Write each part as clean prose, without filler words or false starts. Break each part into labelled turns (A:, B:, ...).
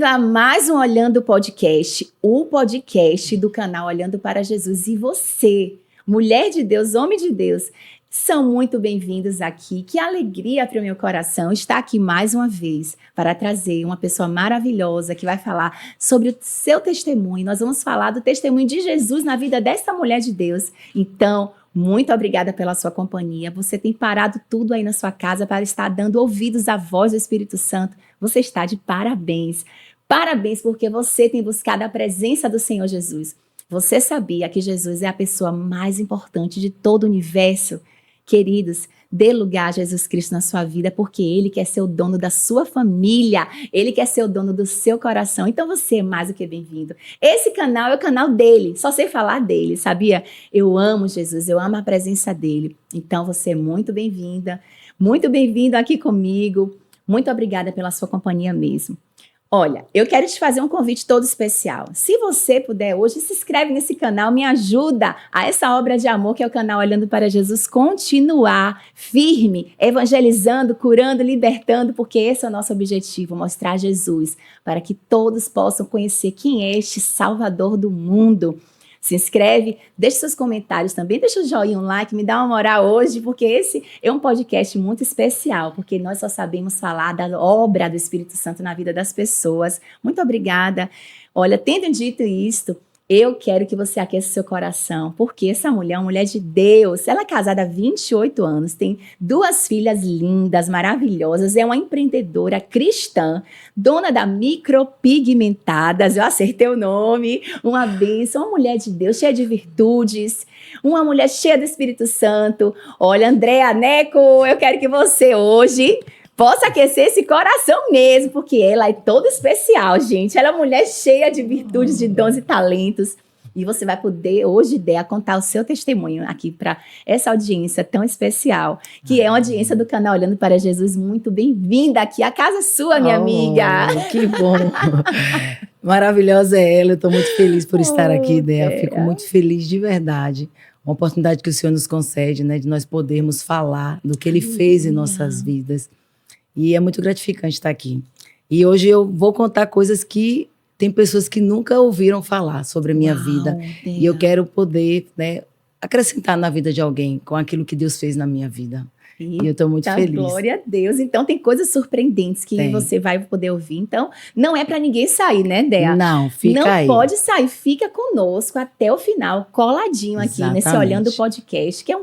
A: bem-vindo a mais um Olhando Podcast, o podcast do canal Olhando para Jesus. E você, mulher de Deus, homem de Deus, são muito bem-vindos aqui. Que alegria para o meu coração estar aqui mais uma vez para trazer uma pessoa maravilhosa que vai falar sobre o seu testemunho. Nós vamos falar do testemunho de Jesus na vida desta mulher de Deus. Então, muito obrigada pela sua companhia. Você tem parado tudo aí na sua casa para estar dando ouvidos à voz do Espírito Santo. Você está de parabéns. Parabéns porque você tem buscado a presença do Senhor Jesus. Você sabia que Jesus é a pessoa mais importante de todo o universo? Queridos, dê lugar a Jesus Cristo na sua vida, porque Ele quer ser o dono da sua família, Ele quer ser o dono do seu coração, então você é mais do que bem-vindo. Esse canal é o canal dele, só sei falar dele, sabia? Eu amo Jesus, eu amo a presença dele, então você é muito bem-vinda, muito bem-vindo aqui comigo, muito obrigada pela sua companhia mesmo. Olha, eu quero te fazer um convite todo especial. Se você puder hoje, se inscreve nesse canal, me ajuda a essa obra de amor que é o canal Olhando para Jesus continuar firme, evangelizando, curando, libertando, porque esse é o nosso objetivo, mostrar Jesus, para que todos possam conhecer quem é este Salvador do mundo. Se inscreve, deixa seus comentários também, deixa o joinha, um like, me dá uma moral hoje, porque esse é um podcast muito especial, porque nós só sabemos falar da obra do Espírito Santo na vida das pessoas. Muito obrigada. Olha, tendo dito isto, eu quero que você aqueça seu coração, porque essa mulher é uma mulher de Deus. Ela é casada há 28 anos, tem 2 filhas lindas, maravilhosas, é uma empreendedora cristã, dona da Micropigmentadas, eu acertei o nome, uma bênção, uma mulher de Deus, cheia de virtudes, uma mulher cheia do Espírito Santo. Olha, Andréa Neco, eu quero que você hoje possa aquecer esse coração mesmo, porque ela é toda especial, gente. Ela é uma mulher cheia de virtudes, de dons e talentos. E você vai poder, hoje, Déa, contar o seu testemunho aqui para essa audiência tão especial, que é uma audiência do canal Olhando para Jesus. Muito bem-vinda aqui. A casa é sua, minha amiga.
B: Que bom. Maravilhosa é ela. Eu estou muito feliz por estar aqui, Déa. Fico muito feliz de verdade. Uma oportunidade que o Senhor nos concede, né, de nós podermos falar do que Ele fez em nossas vidas. E é muito gratificante estar aqui. E hoje eu vou contar coisas que tem pessoas que nunca ouviram falar sobre a minha vida. Deus. E eu quero poder, né, acrescentar na vida de alguém com aquilo que Deus fez na minha vida. E eu estou muito feliz.
A: Glória a Deus. Então, tem coisas surpreendentes que você vai poder ouvir. Então, não é para ninguém sair, né, Déa?
B: Não, fica aí.
A: Não pode sair. Fica conosco até o final, coladinho aqui. Exatamente. Nesse Olhando Podcast, que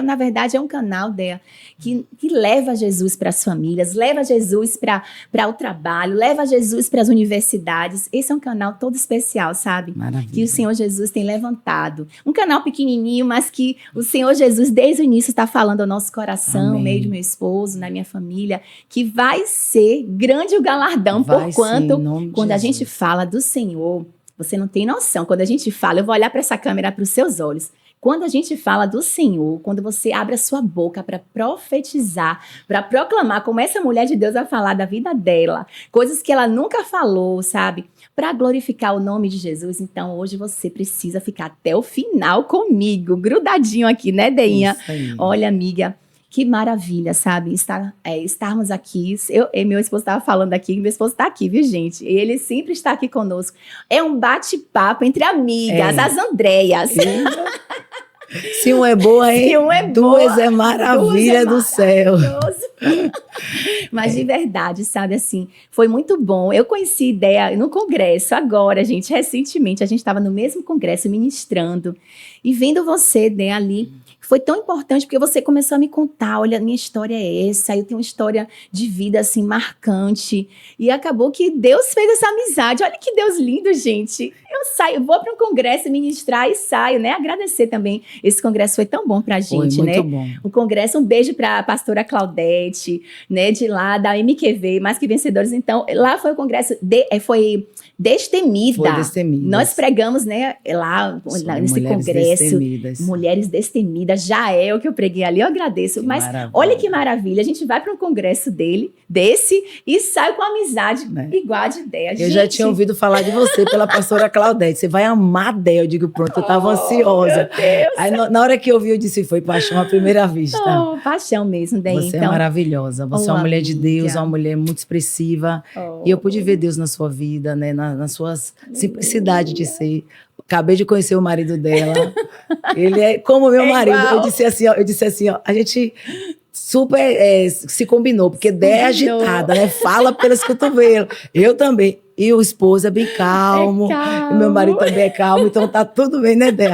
A: na verdade, é um canal, Déa, que leva Jesus para as famílias, leva Jesus para o trabalho, leva Jesus para as universidades. Esse é um canal todo especial, sabe?
B: Maravilha.
A: Que o Senhor Jesus tem levantado. Um canal pequenininho, mas que o Senhor Jesus, desde o início, está falando ao nosso coração, no meio do meu esposo, na minha família, que vai ser grande o galardão, porquanto, quando a gente fala do Senhor, você não tem noção, quando a gente fala, eu vou olhar para essa câmera, para os seus olhos, quando a gente fala do Senhor, quando você abre a sua boca para profetizar, para proclamar, como essa mulher de Deus vai falar da vida dela, coisas que ela nunca falou, sabe? Para glorificar o nome de Jesus. Então, hoje você precisa ficar até o final comigo, grudadinho aqui, né, Deinha? Olha, amiga, que maravilha, sabe? Estarmos aqui. Meu esposo estava falando aqui, meu esposo está aqui, viu, gente? Ele sempre está aqui conosco. É um bate-papo entre amigas, as Andréias.
B: Se um é boa, hein? Duas é maravilha do céu.
A: Mas de verdade, sabe, assim, foi muito bom. Eu conheci Déa no congresso agora, gente, recentemente. A gente estava no mesmo congresso ministrando e vendo você, Déa, ali. Foi tão importante porque você começou a me contar, olha, minha história é essa, eu tenho uma história de vida, assim, marcante. E acabou que Deus fez essa amizade. Olha que Deus lindo, gente. Eu vou para um congresso ministrar e saio, né? Agradecer também. Esse congresso foi tão bom pra gente,
B: foi
A: né?
B: Muito bom.
A: O congresso, um beijo pra pastora Claudete, né? De lá, da MQV, Mais Que Vencedores. Então, lá foi o congresso, foi Destemida.
B: Foi Destemidas.
A: Nós pregamos, né, lá nesse congresso. Destemidas. Mulheres Destemidas. Já é o que eu preguei ali, eu agradeço. Mas maravilha. Olha que maravilha, a gente vai para um congresso desse e sai com amizade igual a de Déa.
B: Eu já tinha ouvido falar de você pela pastora Claudete. Você vai amar Déa. Eu digo, pronto, eu estava ansiosa.
A: Meu Deus.
B: Aí na hora que eu vi, eu disse, foi paixão à primeira vista.
A: Paixão mesmo, Déa.
B: Você então, é maravilhosa. Você Você é uma mulher de Deus,
A: amiga.
B: uma mulher muito expressiva.
A: Oh.
B: E eu pude ver Deus na sua vida, né? Na sua simplicidade de ser. Acabei de conhecer o marido dela. Ele é como meu marido.
A: Igual.
B: Eu disse assim, ó, a gente super se combinou, porque Dé é agitada, né? Fala pelos cotovelos. Eu também. E o esposo é bem calmo.
A: É calmo.
B: E meu marido também é calmo, então tá tudo bem, né, Dé?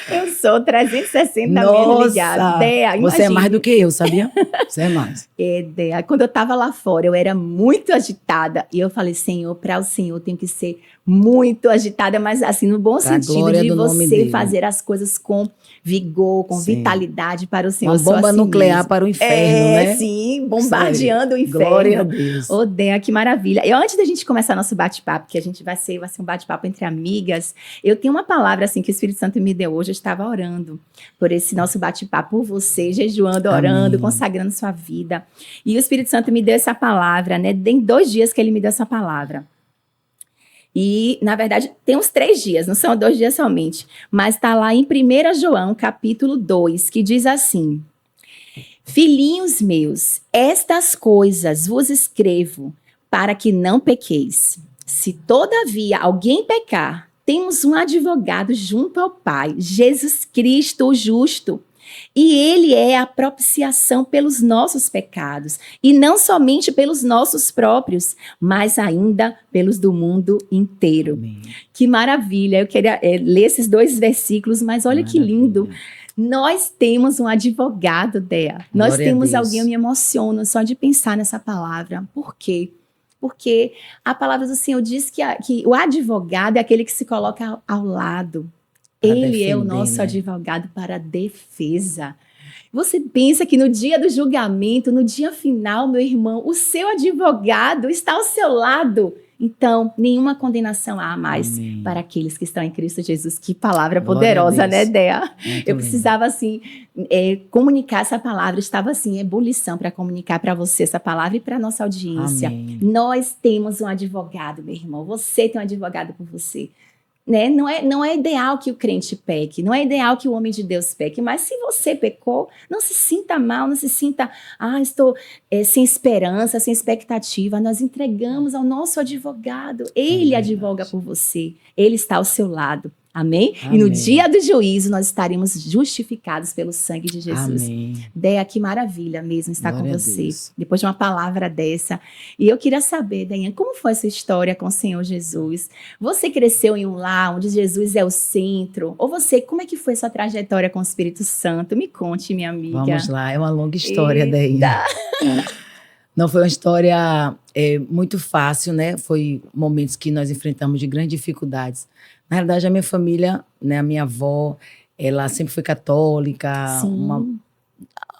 A: Eu sou 360 mil ligada. Dea,
B: você é mais do que eu, sabia? Você é mais.
A: Dea. Quando eu estava lá fora, eu era muito agitada. E eu falei, Senhor, para o Senhor eu tenho que ser muito agitada, mas assim, no bom sentido de você fazer as coisas com vigor, com vitalidade para o Senhor.
B: Uma bomba nuclear para o inferno, né?
A: Sim, bombardeando o inferno.
B: Glória a Deus.
A: Oh, Dea, que maravilha. E antes da gente começar nosso bate-papo, que a gente vai ser um bate-papo entre amigas, eu tenho uma palavra assim que o Espírito Santo me deu hoje. Eu estava orando por esse nosso bate-papo, por você, jejuando, orando, Amém. Consagrando sua vida. E o Espírito Santo me deu essa palavra, né? Tem 2 dias que ele me deu essa palavra. E, na verdade, tem uns 3 dias, não são 2 dias somente. Mas está lá em 1 João, capítulo 2, que diz assim: Filhinhos meus, estas coisas vos escrevo para que não pequeis. Se todavia alguém pecar, temos um advogado junto ao Pai, Jesus Cristo, o justo. E ele é a propiciação pelos nossos pecados, e não somente pelos nossos próprios, mas ainda pelos do mundo inteiro. Amém. Que maravilha! Eu queria ler esses 2 versículos, mas olha que lindo. Nós temos um advogado, Dea. Nós temos alguém, eu me emociono só de pensar nessa palavra. Por quê? Porque a palavra do Senhor diz que o advogado é aquele que se coloca ao lado. Ele é o nosso advogado para a defesa. Você pensa que no dia do julgamento, no dia final, meu irmão, o seu advogado está ao seu lado. Então, nenhuma condenação há mais Amém. Para aqueles que estão em Cristo Jesus. Que palavra poderosa, né, Dea? Eu precisava, assim, comunicar essa palavra. Estava, assim, em ebulição para comunicar para você essa palavra e para a nossa audiência. Amém. Nós temos um advogado, meu irmão. Você tem um advogado por você. Né? Não é ideal que o crente peque, não é ideal que o homem de Deus peque, mas se você pecou, não se sinta mal, não se sinta, estou sem esperança, sem expectativa. Nós entregamos ao nosso advogado, ele advoga por você, ele está ao seu lado. Amém? Amém? E no dia do juízo nós estaremos justificados pelo sangue de Jesus.
B: Amém.
A: Deia, que maravilha mesmo estar Glória com você, depois de uma palavra dessa. E eu queria saber, Deia, como foi essa história com o Senhor Jesus? Você cresceu em um lar onde Jesus é o centro? Ou como é que foi essa trajetória com o Espírito Santo? Me conte, minha amiga.
B: Vamos lá, é uma longa história, Deia. Não foi uma história muito fácil, né? Foi momentos que nós enfrentamos de grandes dificuldades. Na realidade, a minha família, né, a minha avó, ela sempre foi católica,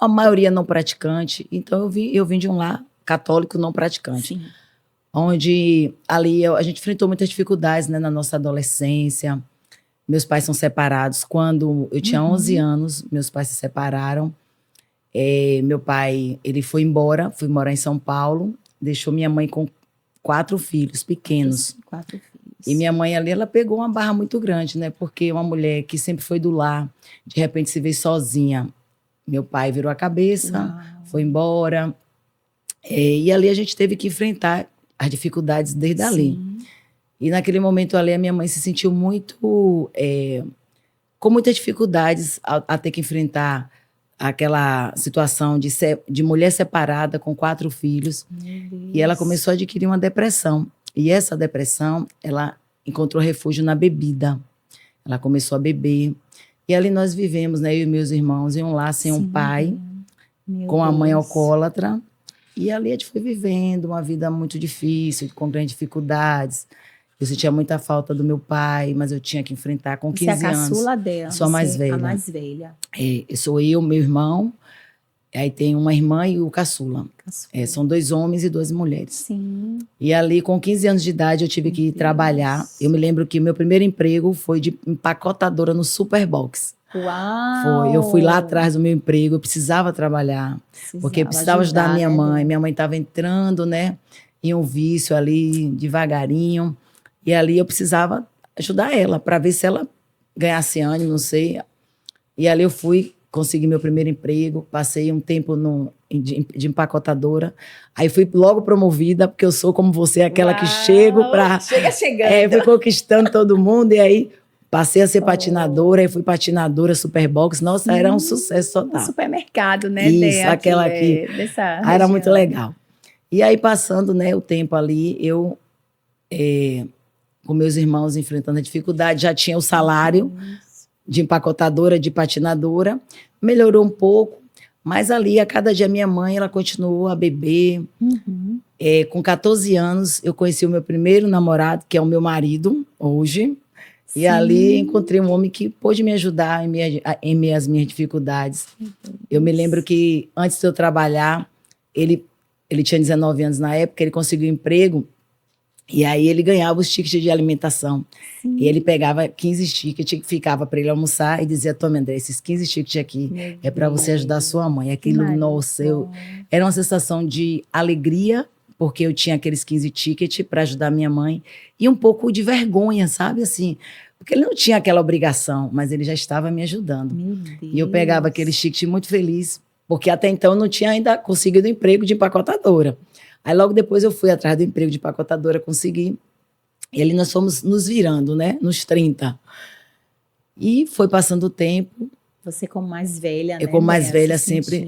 B: a maioria não praticante. Então, eu vim de um lar católico não praticante. Sim. Onde ali a gente enfrentou muitas dificuldades, né, na nossa adolescência. Meus pais são separados. Quando eu tinha 11 anos, meus pais se separaram. Meu pai, ele foi embora, fui morar em São Paulo, deixou minha mãe com 4 filhos pequenos. 4 filhos. E minha mãe ali, ela pegou uma barra muito grande, né? Porque uma mulher que sempre foi do lar, de repente se vê sozinha. Meu pai virou a cabeça, foi embora. E ali a gente teve que enfrentar as dificuldades desde ali. E naquele momento ali, a minha mãe se sentiu muito... com muitas dificuldades a ter que enfrentar aquela situação de mulher separada com 4 filhos. E ela começou a adquirir uma depressão. E essa depressão, ela encontrou refúgio na bebida. Ela começou a beber. E ali nós vivemos, né, eu e meus irmãos, em um lar sem um pai, com a mãe alcoólatra. E ali a gente foi vivendo uma vida muito difícil, com grandes dificuldades. Eu sentia muita falta do meu pai, mas eu tinha que enfrentar com 15 anos. Você é a caçula
A: dela.
B: Sou a mais velha.
A: A mais velha.
B: Sou eu, meu irmão. Aí tem uma irmã e o caçula. São 2 homens e 2 mulheres. Sim. E ali, com 15 anos de idade, eu tive que trabalhar. Eu me lembro que meu primeiro emprego foi de empacotadora no Superbox.
A: Uau!
B: Eu fui lá atrás do meu emprego, eu precisava trabalhar. Porque eu precisava ajudar a minha mãe. Minha mãe estava entrando, né, em um vício ali, devagarinho. E ali eu precisava ajudar ela, para ver se ela ganhasse ânimo, não sei. E ali eu fui consegui meu primeiro emprego, passei um tempo de empacotadora, aí fui logo promovida, porque eu sou como você, aquela que chego para...
A: Chega chegando.
B: Fui conquistando todo mundo, e aí passei a ser patinadora, aí fui patinadora Superbox, nossa, era um sucesso total.
A: Um supermercado, né,
B: Isso,
A: Dé,
B: aquela aqui. Era muito legal. E aí, passando, né, o tempo ali, eu, com meus irmãos enfrentando a dificuldade, já tinha o salário de empacotadora, de patinadora, melhorou um pouco, mas ali, a cada dia, minha mãe, ela continuou a beber. Com 14 anos, eu conheci o meu primeiro namorado, que é o meu marido, hoje. Sim. E ali encontrei um homem que pôde me ajudar em minhas dificuldades. Eu me lembro que, antes de eu trabalhar, ele tinha 19 anos na época, ele conseguiu um emprego, e aí ele ganhava os tickets de alimentação. Sim. E ele pegava 15 tickets, ficava para ele almoçar e dizia: toma, André, esses 15 tickets aqui é para você ajudar a sua mãe. Aquilo, nossa, era uma sensação de alegria, porque eu tinha aqueles 15 tickets para ajudar minha mãe, e um pouco de vergonha, sabe, assim, porque ele não tinha aquela obrigação, mas ele já estava me ajudando. Meu Deus. E eu pegava aqueles tickets muito feliz, porque até então eu não tinha ainda conseguido o emprego de empacotadora. Aí logo depois eu fui atrás do emprego de empacotadora, consegui, e ali nós fomos nos virando, né, nos 30. E foi passando o tempo.
A: Você como mais velha, né?
B: Eu como mais velha sempre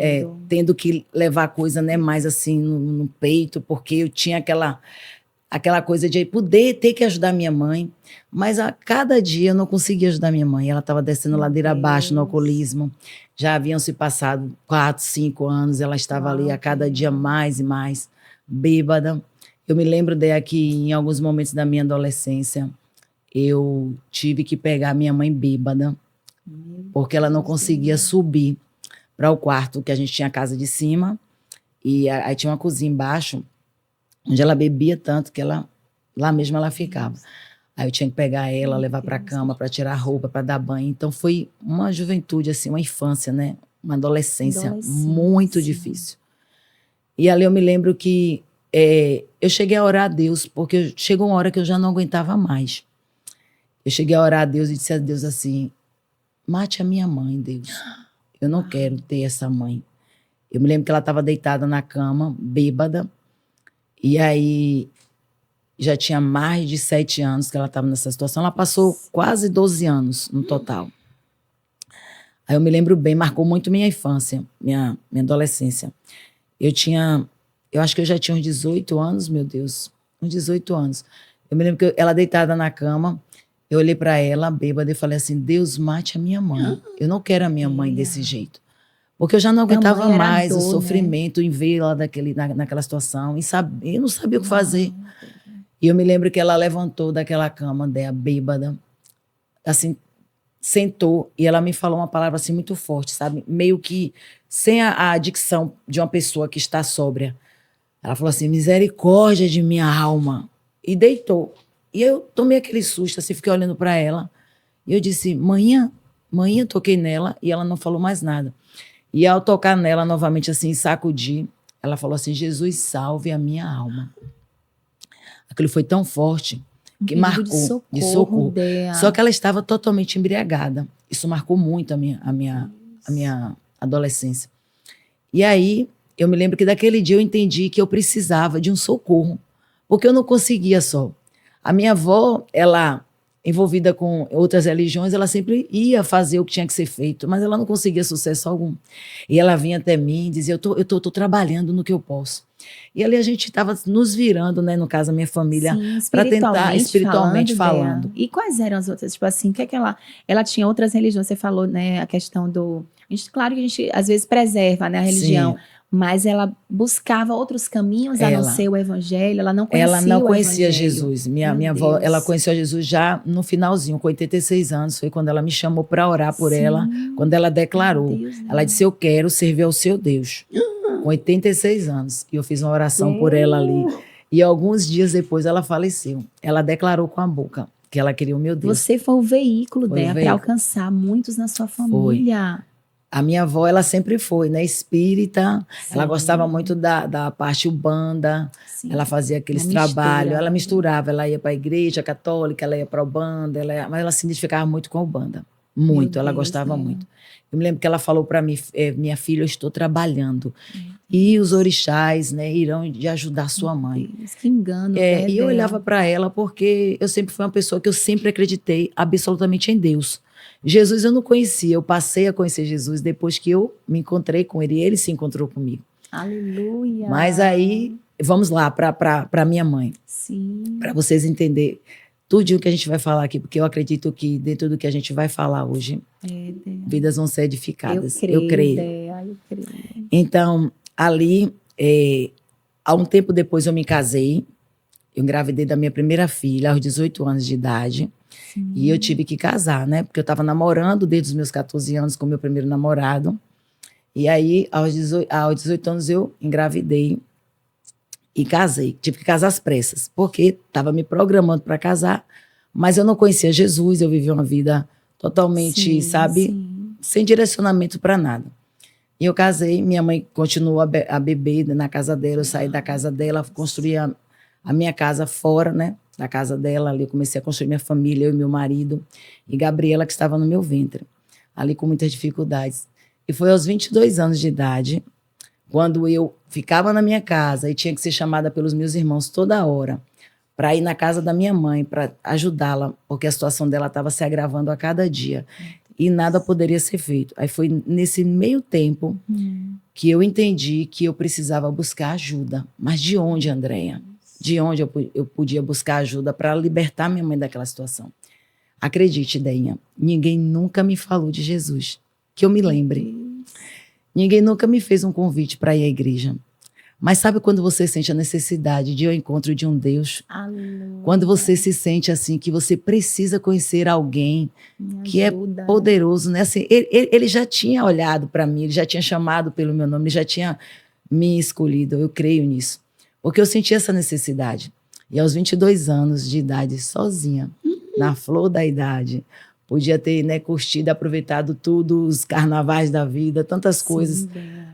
B: tendo que levar a coisa, né, mais assim no peito, porque eu tinha aquela coisa de poder ter que ajudar minha mãe, mas a cada dia eu não conseguia ajudar minha mãe. Ela estava descendo ladeira abaixo no alcoolismo. Já haviam se passado 4, 5 anos, ela estava ali a cada dia mais e mais bêbada. Eu me lembro que em alguns momentos da minha adolescência eu tive que pegar minha mãe bêbada, porque ela não conseguia subir para o quarto, que a gente tinha a casa de cima, e aí tinha uma cozinha embaixo, onde ela bebia tanto que lá mesmo ela ficava. Aí eu tinha que pegar ela, levar para a cama, para tirar a roupa, para dar banho. Então foi uma juventude, assim, uma infância, né? Uma adolescência muito difícil. E ali eu me lembro que eu cheguei a orar a Deus, porque chegou uma hora que eu já não aguentava mais. Eu cheguei a orar a Deus e disse a Deus assim: mate a minha mãe, Deus. Eu não quero ter essa mãe. Eu me lembro que ela estava deitada na cama, bêbada, e aí já tinha mais de 7 anos que ela estava nessa situação. Ela passou quase 12 anos no total. Aí eu me lembro bem, marcou muito minha infância, minha adolescência. Eu acho que eu já tinha uns 18 anos, meu Deus, uns 18 anos. Eu me lembro que ela deitada na cama, eu olhei para ela, bêbada, e falei assim: Deus, mate a minha mãe. Eu não quero a minha mãe desse jeito. Porque eu já não aguentava mais o sofrimento, né? Em vê-la naquela situação. E eu não sabia o que fazer. E eu me lembro que ela levantou daquela cama dela, bêbada, assim, sentou, e ela me falou uma palavra assim muito forte, sabe? Meio que sem a dicção de uma pessoa que está sóbria. Ela falou assim: misericórdia de minha alma. E deitou. E eu tomei aquele susto, assim, fiquei olhando para ela. E eu disse: manhã, toquei nela, e ela não falou mais nada. E ao tocar nela novamente, assim, sacudi, ela falou assim: Jesus, salve a minha alma. Aquilo foi tão forte que marcou de socorro. Só que ela estava totalmente embriagada. Isso marcou muito a minha adolescência. E aí, eu me lembro que daquele dia eu entendi que eu precisava de um socorro, porque eu não conseguia só. A minha avó, ela, envolvida com outras religiões, ela sempre ia fazer o que tinha que ser feito, mas ela não conseguia sucesso algum. E ela vinha até mim e dizia: eu tô trabalhando no que eu posso. E ali a gente estava nos virando, né, no caso a minha família, para tentar, espiritualmente falando.
A: E quais eram as outras? Tipo assim, o que é que ela tinha outras religiões? Você falou, né, a questão do... claro que a gente às vezes preserva, né, a religião, mas ela buscava outros caminhos a não ser o evangelho, ela não conhecia
B: Jesus. Minha avó, ela conheceu Jesus já no finalzinho, com 86 anos, foi quando ela me chamou para orar por ela, quando ela declarou. Ela disse: eu quero servir ao seu Deus. Com 86 anos. E eu fiz uma oração por ela ali. E alguns dias depois ela faleceu. Ela declarou com a boca que ela queria o meu Deus.
A: Você foi o veículo dela para alcançar muitos na sua família.
B: Foi. A minha avó, ela sempre foi, né, espírita. Ela gostava muito da parte umbanda. Ela fazia aqueles trabalhos. Ela misturava. Ela ia para a igreja católica, ela ia para a umbanda. Mas ela se identificava muito com a umbanda. Muito, ela gostava muito. Eu me lembro que ela falou para mim, minha filha, eu estou trabalhando. E os orixás, né, irão de ajudar sua mãe.
A: Deus, que engano.
B: E eu olhava para ela porque eu sempre fui uma pessoa que eu sempre acreditei absolutamente em Deus. Jesus eu não conhecia, eu passei a conhecer Jesus depois que eu me encontrei com ele e ele se encontrou comigo.
A: Aleluia.
B: Mas aí, vamos lá para minha mãe.
A: Sim.
B: Para vocês entenderem tudo o que a gente vai falar aqui, porque eu acredito que dentro do que a gente vai falar hoje, vidas vão ser edificadas. Eu creio.
A: Eu creio.
B: Então, ali, há um tempo depois eu me casei, eu engravidei da minha primeira filha aos 18 anos de idade. Sim. E eu tive que casar, né? Porque eu estava namorando desde os meus 14 anos com o meu primeiro namorado. E aí, aos 18 anos, eu engravidei e casei. Tive que casar às pressas, porque estava me programando para casar, mas eu não conhecia Jesus, eu vivia uma vida totalmente, sem direcionamento para nada. E eu casei, minha mãe continuou a beber na casa dela, eu saí da casa dela, construí a minha casa fora, né? Da casa dela, ali eu comecei a construir minha família, eu e meu marido, e Gabriela, que estava no meu ventre, ali com muitas dificuldades. E foi aos 22 anos de idade, quando eu ficava na minha casa e tinha que ser chamada pelos meus irmãos toda hora para ir na casa da minha mãe, para ajudá-la, porque a situação dela estava se agravando a cada dia. E nada poderia ser feito. Aí foi nesse meio tempo que eu entendi que eu precisava buscar ajuda. Mas de onde, Andréia? De onde eu podia buscar ajuda para libertar minha mãe daquela situação? Acredite, Deinha, ninguém nunca me falou de Jesus, que eu me lembre. Ninguém nunca me fez um convite para ir à igreja. Mas sabe quando você sente a necessidade de ir ao encontro de um Deus? Aleluia. Quando você se sente assim, que você precisa conhecer alguém que é poderoso, né? Assim, ele já tinha olhado para mim, ele já tinha chamado pelo meu nome, ele já tinha me escolhido, eu creio nisso. Porque eu senti essa necessidade. E aos 22 anos de idade, sozinha, na flor da idade, podia ter, né, curtido, aproveitado tudo, os carnavais da vida, tantas coisas.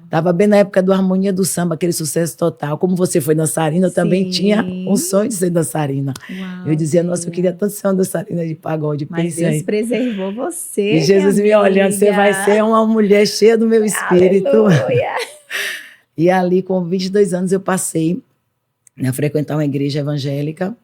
B: Estava bem na época do Harmonia do Samba, aquele sucesso total. Como você foi dançarina, eu também tinha um sonho de ser dançarina. Uau, eu dizia, nossa, eu queria tanto ser uma dançarina de pagode.
A: Mas Deus preservou você,
B: e Jesus me olhando, você vai ser uma mulher cheia do meu espírito.
A: Aleluia.
B: E ali, com 22 anos, eu passei a frequentar uma igreja evangélica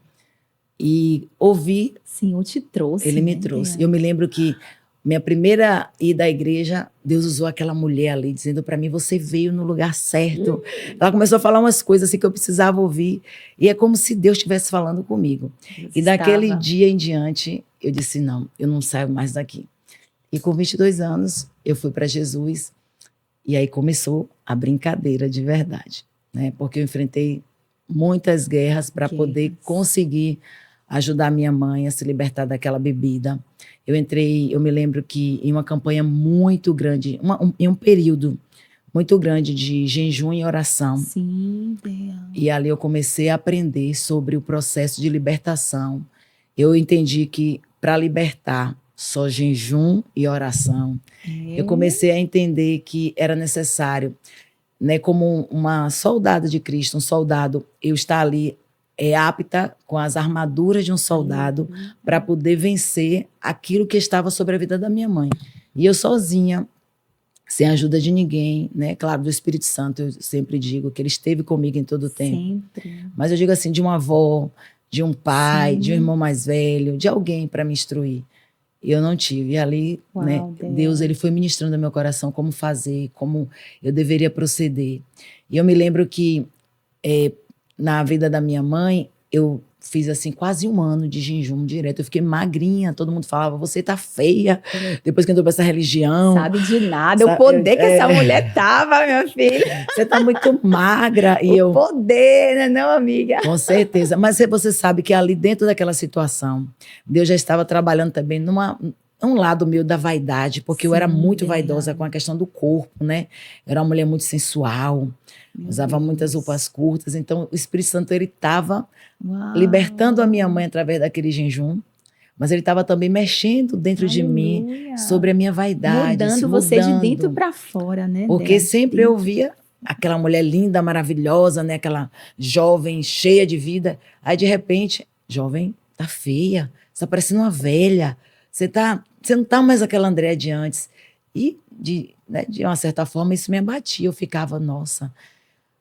B: e ouvi.
A: Sim, eu te trouxe.
B: Ele me trouxe. Eu me lembro que minha primeira ida à igreja, Deus usou aquela mulher ali, dizendo para mim, você veio no lugar certo. Ela começou a falar umas coisas assim que eu precisava ouvir. E é como se Deus estivesse falando comigo. E daquele dia em diante, eu disse, não, eu não saio mais daqui. E com 22 anos, eu fui para Jesus. E aí começou a brincadeira de verdade, né? Porque eu enfrentei muitas guerras para poder conseguir ajudar minha mãe a se libertar daquela bebida. Eu me lembro que em uma campanha muito grande, em um período muito grande de jejum e oração.
A: Sim, Deus.
B: E ali eu comecei a aprender sobre o processo de libertação. Eu entendi que para libertar só jejum e oração, eu comecei a entender que era necessário, né, como uma soldada de Cristo, um soldado, eu estar ali apta com as armaduras de um soldado para poder vencer aquilo que estava sobre a vida da minha mãe. E eu sozinha, sem a ajuda de ninguém, né? Claro, do Espírito Santo, eu sempre digo que ele esteve comigo em todo o tempo. Sempre. Mas eu digo assim, de uma avó, de um pai, de um irmão mais velho, de alguém para me instruir. E eu não tive. E ali, uau, né, Deus ele foi ministrando no meu coração como fazer, como eu deveria proceder. E eu me lembro que na vida da minha mãe, eu fiz assim quase 1 ano de jejum direto. Eu fiquei magrinha, todo mundo falava, você tá feia. Depois que entrou pra essa religião.
A: Sabe de nada, o poder que essa mulher tava, minha filha.
B: Você tá muito magra.
A: O poder, né, não, amiga?
B: Com certeza. Mas você sabe que ali dentro daquela situação, Deus já estava trabalhando também um lado meu da vaidade, porque eu era muito vaidosa com a questão do corpo, né? Eu era uma mulher muito sensual, usava muitas roupas curtas, então o Espírito Santo ele estava libertando a minha mãe através daquele jejum, mas ele estava também mexendo dentro de mim sobre a minha vaidade.
A: Mudando você de dentro para fora, né?
B: Porque sempre eu via aquela mulher linda, maravilhosa, né? Aquela jovem cheia de vida, aí de repente, jovem, tá feia, você tá parecendo uma velha, você tá você não tá mais aquela Andréa de antes. E, de uma certa forma, isso me abatia. Eu ficava, nossa,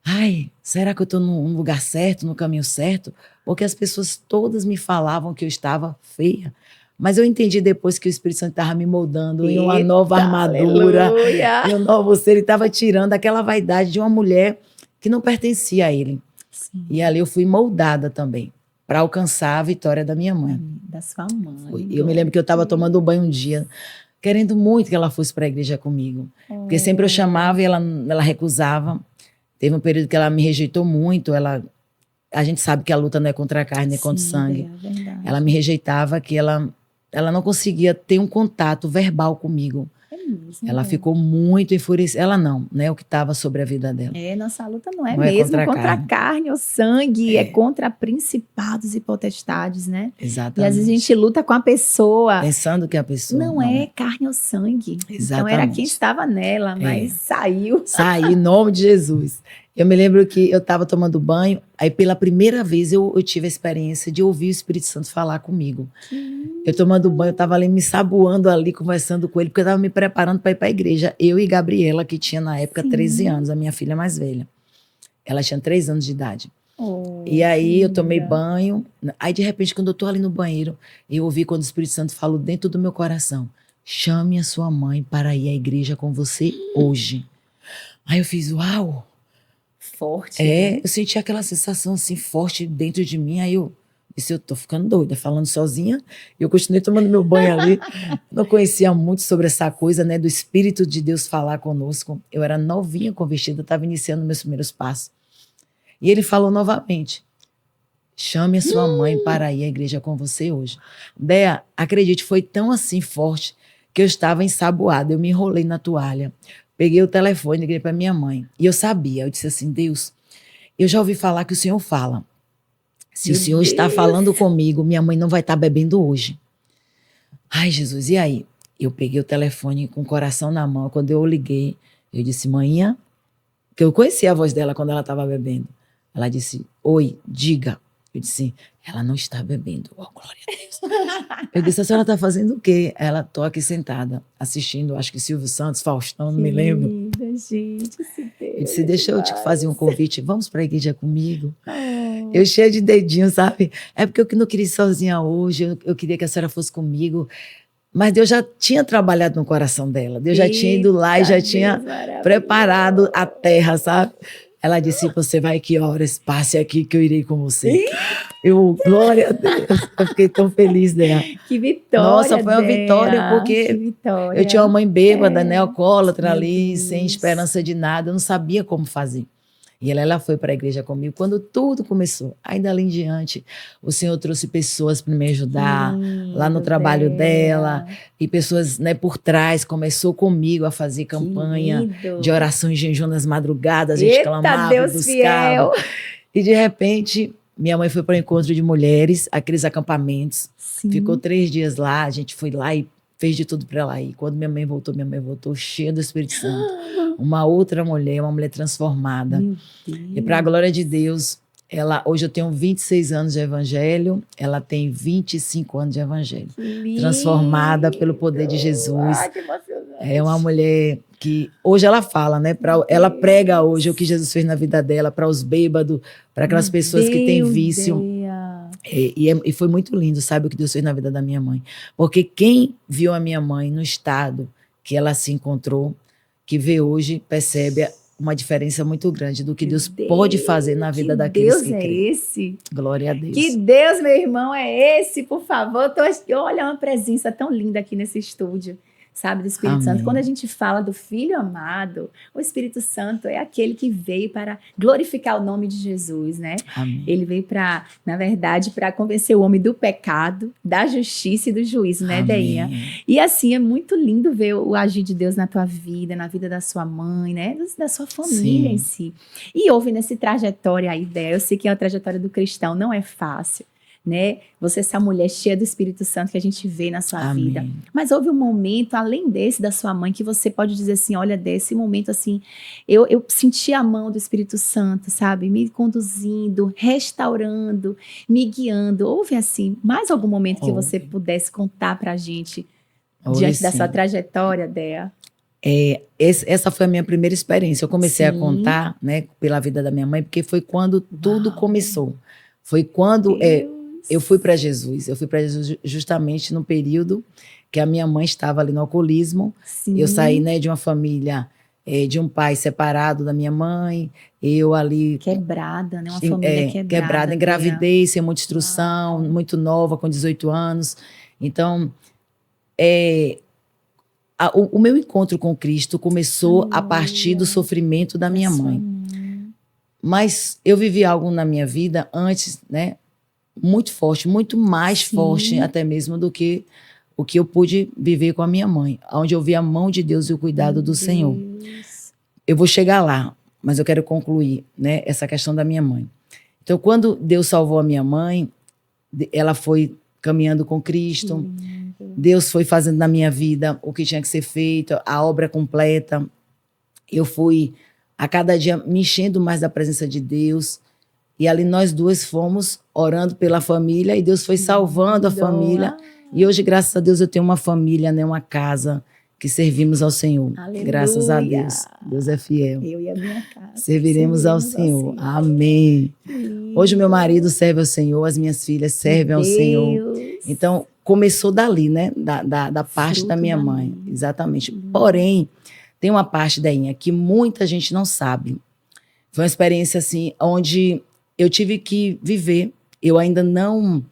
B: ai, será que eu tô no lugar certo, no caminho certo? Porque as pessoas todas me falavam que eu estava feia. Mas eu entendi depois que o Espírito Santo estava me moldando em uma nova armadura,
A: aleluia.
B: em um novo ser. Ele estava tirando aquela vaidade de uma mulher que não pertencia a ele.
A: Sim.
B: E ali eu fui moldada também, para alcançar a vitória da minha mãe.
A: Da sua mãe.
B: Eu me lembro que eu estava tomando banho um dia, querendo muito que ela fosse para a igreja comigo. Porque sempre eu chamava e ela recusava. Teve um período que ela me rejeitou muito. A gente sabe que a luta não é contra a carne, é contra o sangue.
A: É verdade.
B: Ela me rejeitava, que ela não conseguia ter um contato verbal comigo.
A: É mesmo,
B: ela ficou muito enfurecida. Ela não, né? O que estava sobre a vida dela.
A: Nossa luta não é
B: Não
A: mesmo
B: é
A: contra a carne ou sangue, é contra principados e potestades, né?
B: Exatamente.
A: E às vezes a gente luta com a pessoa.
B: Pensando que a pessoa
A: não é carne ou sangue.
B: Exatamente.
A: Então era quem estava nela, mas saiu.
B: Saiu, em nome de Jesus. Eu me lembro que eu estava tomando banho, aí pela primeira vez eu tive a experiência de ouvir o Espírito Santo falar comigo. Eu tomando banho, eu estava ali me saboando ali, conversando com ele, porque eu estava me preparando para ir para a igreja. Eu e Gabriela, que tinha na época 13 anos, a minha filha mais velha. Ela tinha 3 anos de idade. E aí eu tomei banho, aí de repente quando eu estou ali no banheiro, eu ouvi quando o Espírito Santo falou dentro do meu coração: chame a sua mãe para ir à igreja com você hoje. Aí eu fiz, uau!
A: Forte. Né?
B: Eu senti aquela sensação assim forte dentro de mim. Aí eu disse, eu tô ficando doida, falando sozinha. E eu continuei tomando meu banho ali. Não conhecia muito sobre essa coisa, né, do Espírito de Deus falar conosco. Eu era novinha convertida, estava iniciando meus primeiros passos. E ele falou novamente: chame a sua mãe para ir à igreja com você hoje. Dea, acredite, foi tão assim forte que eu estava ensaboada. Eu me enrolei na toalha. Peguei o telefone, liguei para minha mãe. E eu sabia, eu disse assim: Deus, eu já ouvi falar que o Senhor fala. Se o Senhor está falando comigo, minha mãe não vai estar bebendo hoje. Ai, Jesus, e aí? Eu peguei o telefone com o coração na mão. Quando eu liguei, eu disse: manhã, que eu conhecia a voz dela quando ela estava bebendo. Ela disse: oi, diga. Eu disse: ela não está bebendo. Oh, glória a Deus. Eu disse: a senhora está fazendo o quê? Ela: tô aqui sentada, assistindo, acho que Silvio Santos, Faustão, não me lembro.
A: Linda, gente,
B: eu disse: deixa eu te fazer um convite, vamos para a igreja comigo? Eu cheia de dedinho, sabe? É porque eu não queria ir sozinha hoje, eu queria que a senhora fosse comigo. Mas Deus já tinha trabalhado no coração dela. Deus já tinha ido lá e já tinha preparado a terra, sabe? Ela disse: você vai que horas? Passe aqui que eu irei com você. Eu, glória a Deus. Eu fiquei tão feliz dela.
A: Que vitória.
B: Nossa, foi uma vitória, porque eu tinha uma mãe bêbada, né, alcoólatra ali, sem esperança de nada. Eu não sabia como fazer. E ela foi para a igreja comigo quando tudo começou. Aí dali em diante, o Senhor trouxe pessoas para me ajudar lá no trabalho dela. E pessoas, né, por trás, começou comigo a fazer campanha de oração em jejum nas madrugadas. A gente clamava,
A: Deus
B: buscava.
A: Fiel.
B: E de repente, minha mãe foi para o encontro de mulheres, aqueles acampamentos. Sim. Ficou 3 dias lá, a gente foi lá e fez de tudo para ela ir. Quando minha mãe voltou cheia do Espírito Santo. Uma outra mulher, uma mulher transformada. E para a glória de Deus, hoje eu tenho 26 anos de evangelho, ela tem 25 anos de evangelho. Transformada pelo poder de Jesus.
A: Que emocionante.
B: É uma mulher que hoje ela fala, né? ela prega hoje o que Jesus fez na vida dela, para os bêbados, para aquelas pessoas que têm vício. E foi muito lindo, sabe, o que Deus fez na vida da minha mãe. Porque quem viu a minha mãe no estado que ela se encontrou, que vê hoje, percebe uma diferença muito grande do que Deus pode fazer na vida daqueles que creem.
A: Que Deus é esse?
B: Glória a Deus.
A: Que Deus, meu irmão, é esse? Por favor, olha uma presença tão linda aqui nesse estúdio. Sabe, do Espírito Santo. Quando a gente fala do Filho amado, o Espírito Santo é aquele que veio para glorificar o nome de Jesus, né?
B: Amém.
A: Ele veio para, na verdade, para convencer o homem do pecado, da justiça e do juízo, né, Deinha? E assim, é muito lindo ver o agir de Deus na tua vida, na vida da sua mãe, né? Da sua família em si. E houve nessa trajetória aí, Deia, eu sei que a trajetória do cristão não é fácil, né? Você é essa mulher cheia do Espírito Santo que a gente vê na sua vida. Mas houve um momento, além desse da sua mãe, que você pode dizer assim, olha, desse momento assim, eu senti a mão do Espírito Santo, sabe? Me conduzindo, restaurando, me guiando. Houve assim, mais algum momento que você pudesse contar pra gente? Diante da sua trajetória, Dea.
B: Essa foi a minha primeira experiência. Eu comecei a contar, né, pela vida da minha mãe, porque foi quando tudo começou. Foi quando eu fui para Jesus. Eu fui para Jesus justamente no período que a minha mãe estava ali no alcoolismo. Sim. Eu saí, né, de uma família, de um pai separado da minha mãe. Eu ali...
A: Quebrada, né? Uma família quebrada.
B: Quebrada, engravidei, sem muita instrução, muito nova, com 18 anos. Então, o meu encontro com Cristo começou a partir do sofrimento da minha mãe. Mas eu vivi algo na minha vida antes, né? Muito forte, muito mais forte até mesmo do que o que eu pude viver com a minha mãe, onde eu vi a mão de Deus e o cuidado do Senhor. Eu vou chegar lá, mas eu quero concluir, né, essa questão da minha mãe. Então, quando Deus salvou a minha mãe, ela foi caminhando com Cristo. Deus foi fazendo na minha vida o que tinha que ser feito, a obra completa. Eu fui, a cada dia, me enchendo mais da presença de Deus. E ali nós duas fomos orando pela família e Deus foi salvando a família. E hoje, graças a Deus, eu tenho uma família, né, uma casa que servimos ao Senhor. Aleluia. Graças a Deus. Deus é fiel.
A: Eu e a minha casa.
B: Serviremos ao Senhor. Amém. Hoje o meu marido serve ao Senhor, as minhas filhas servem ao Senhor. Então, começou dali, né? Da parte fruto da minha mãe. Exatamente. Porém, tem uma parte daí que muita gente não sabe. Foi uma experiência assim, onde eu tive que viver. Eu ainda não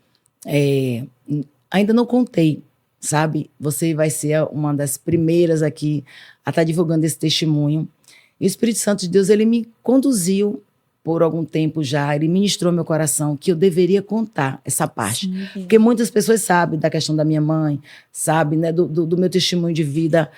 B: contei, sabe? Você vai ser uma das primeiras aqui a estar divulgando esse testemunho. E o Espírito Santo de Deus, ele me conduziu por algum tempo já, ele ministrou meu coração que eu deveria contar essa parte. Sim. Porque muitas pessoas sabem da questão da minha mãe, sabem, né, do meu testemunho de vida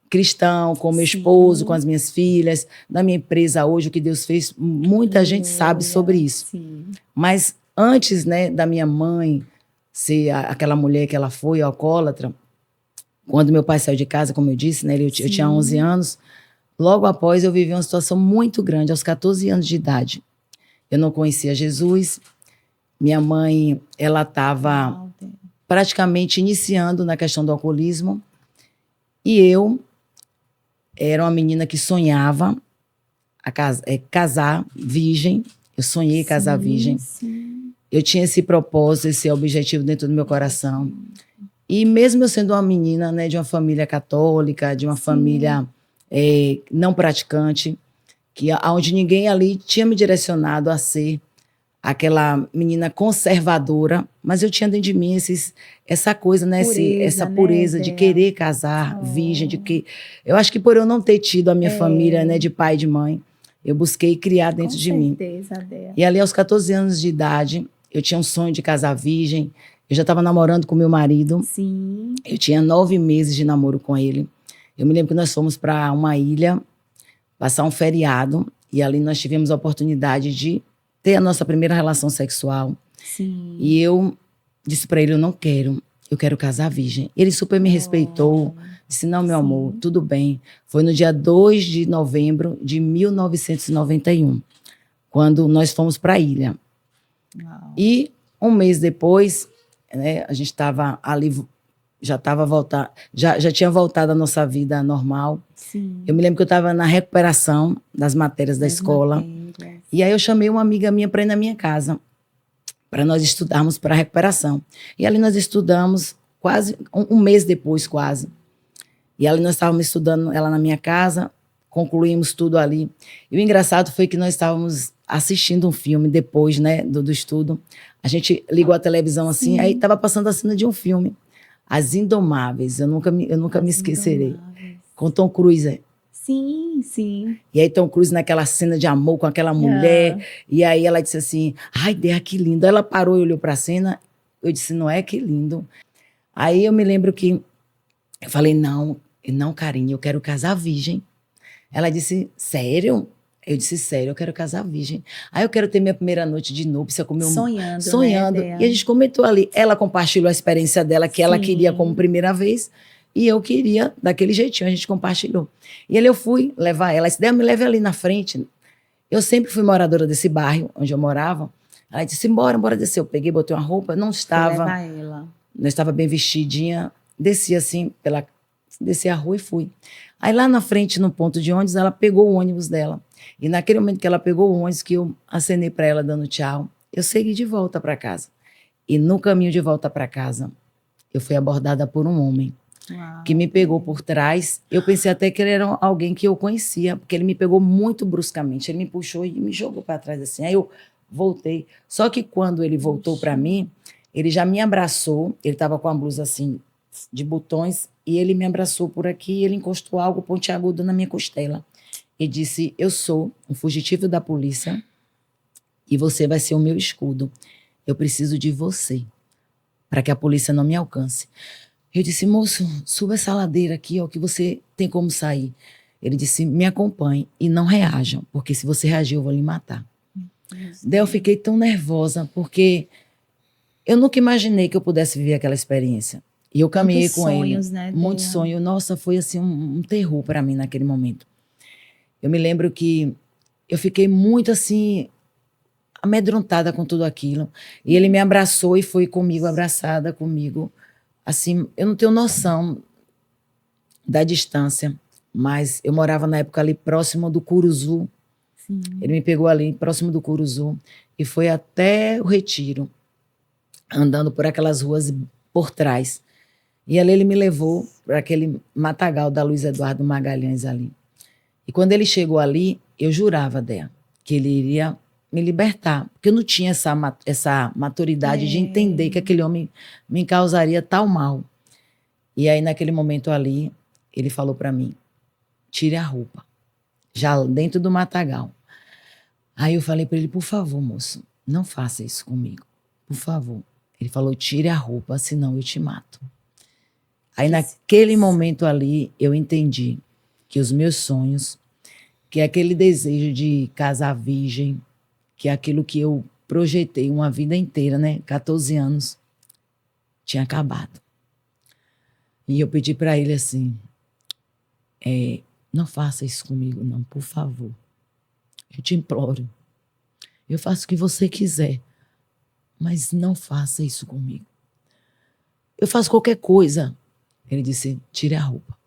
B: cristão, com meu esposo, com as minhas filhas, da minha empresa hoje, o que Deus fez. Muita gente sabe sobre isso. Sim. Mas antes, né, da minha mãe ser aquela mulher que ela foi, alcoólatra, quando meu pai saiu de casa, como eu disse, né, eu tinha 11 anos, logo após eu vivi uma situação muito grande, aos 14 anos de idade. Eu não conhecia Jesus, minha mãe, ela estava praticamente iniciando na questão do alcoolismo, e eu era uma menina que sonhava casar virgem, eu sonhei casar virgem. Sim. Eu tinha esse propósito, esse objetivo dentro do meu coração. E mesmo eu sendo uma menina, né, de uma família católica, de uma família não praticante, onde ninguém ali tinha me direcionado a ser aquela menina conservadora, mas eu tinha dentro de mim essa coisa, né, essa pureza, né, de querer casar virgem, eu acho que por eu não ter tido a minha família, né, de pai e de mãe, eu busquei criar dentro de mim. Dea. E ali aos 14 anos de idade, eu tinha um sonho de casar virgem. Eu já estava namorando com meu marido. Sim. Eu tinha 9 meses de namoro com ele. Eu me lembro que nós fomos para uma ilha passar um feriado. E ali nós tivemos a oportunidade de ter a nossa primeira relação sexual. Sim. E eu disse para ele, eu quero casar virgem. Ele super me respeitou. Disse, não, meu amor, tudo bem. Foi no dia 2 de novembro de 1991, quando nós fomos para a ilha. Uau. E um mês depois, né, a gente estava ali, já tinha voltado à nossa vida normal. Sim. Eu me lembro que eu estava na recuperação das matérias da escola. E aí eu chamei uma amiga minha para ir na minha casa, para nós estudarmos para a recuperação. E ali nós estudamos quase um mês depois, quase. E ali nós estávamos estudando ela na minha casa, concluímos tudo ali. E o engraçado foi que nós estávamos assistindo um filme depois, né, do estudo. A gente ligou a televisão assim, aí estava passando a cena de um filme, As Indomáveis, eu nunca me esquecerei. Com Tom Cruise.
A: Sim, sim.
B: E aí Tom Cruise naquela cena de amor com aquela mulher, e aí ela disse assim, ai, Dea, que lindo. Ela parou e olhou para a cena, eu disse, não é, que lindo. Aí eu me lembro que eu falei, não, carinho, eu quero casar virgem. Ela disse, sério? Eu disse, sério, eu quero casar virgem. Aí eu quero ter minha primeira noite de núpcia com meu... Sonhando. Né, e a gente comentou ali. Ela compartilhou a experiência dela, que ela queria como primeira vez, e eu queria daquele jeitinho, a gente compartilhou. E ali eu fui levar ela. Ela disse, me leve ali na frente. Eu sempre fui moradora desse bairro, onde eu morava. Ela disse, bora descer. Eu peguei, botei uma roupa, não estava... Não estava bem vestidinha, desci assim, desci a rua e fui. Aí lá na frente, no ponto de ônibus, ela pegou o ônibus dela. E naquele momento que ela pegou o ônibus, que eu acenei para ela dando tchau, eu segui de volta para casa. E no caminho de volta para casa, eu fui abordada por um homem. Uau, que me pegou por trás. Eu pensei até que ele era alguém que eu conhecia, porque ele me pegou muito bruscamente. Ele me puxou e me jogou para trás assim. Aí eu voltei. Só que quando ele voltou para mim, ele já me abraçou. Ele estava com a blusa assim, de botões, e ele me abraçou por aqui e ele encostou algo pontiagudo na minha costela. E disse, eu sou um fugitivo da polícia e você vai ser o meu escudo. Eu preciso de você para que a polícia não me alcance. Eu disse, moço, suba essa ladeira aqui, ó, que você tem como sair. Ele disse, me acompanhe e não reajam, porque se você reagir eu vou lhe matar. Daí eu fiquei tão nervosa, porque eu nunca imaginei que eu pudesse viver aquela experiência. E eu caminhei com ele.
A: Né,
B: muitos sonhos. Nossa, foi assim um terror para mim naquele momento. Eu me lembro que eu fiquei muito assim, amedrontada com tudo aquilo. E ele me abraçou e foi comigo, abraçada comigo. Assim, eu não tenho noção da distância, mas eu morava na época ali próximo do Curuzu. Sim. Ele me pegou ali próximo do Curuzu e foi até o Retiro, andando por aquelas ruas por trás. E ali ele me levou para aquele matagal da Luiz Eduardo Magalhães ali. E quando ele chegou ali, eu jurava, Déa, que ele iria me libertar, porque eu não tinha essa maturidade de entender que aquele homem me causaria tal mal. E aí, naquele momento ali, ele falou para mim, tire a roupa, já dentro do matagal. Aí eu falei para ele, por favor, moço, não faça isso comigo, por favor. Ele falou, tire a roupa, senão eu te mato. Aí, naquele momento ali, eu entendi que os meus sonhos, que aquele desejo de casar virgem, que é aquilo que eu projetei uma vida inteira, né? 14 anos, tinha acabado. E eu pedi para ele assim, não faça isso comigo, não, por favor. Eu te imploro. Eu faço o que você quiser, mas não faça isso comigo. Eu faço qualquer coisa. Ele disse, tire a roupa.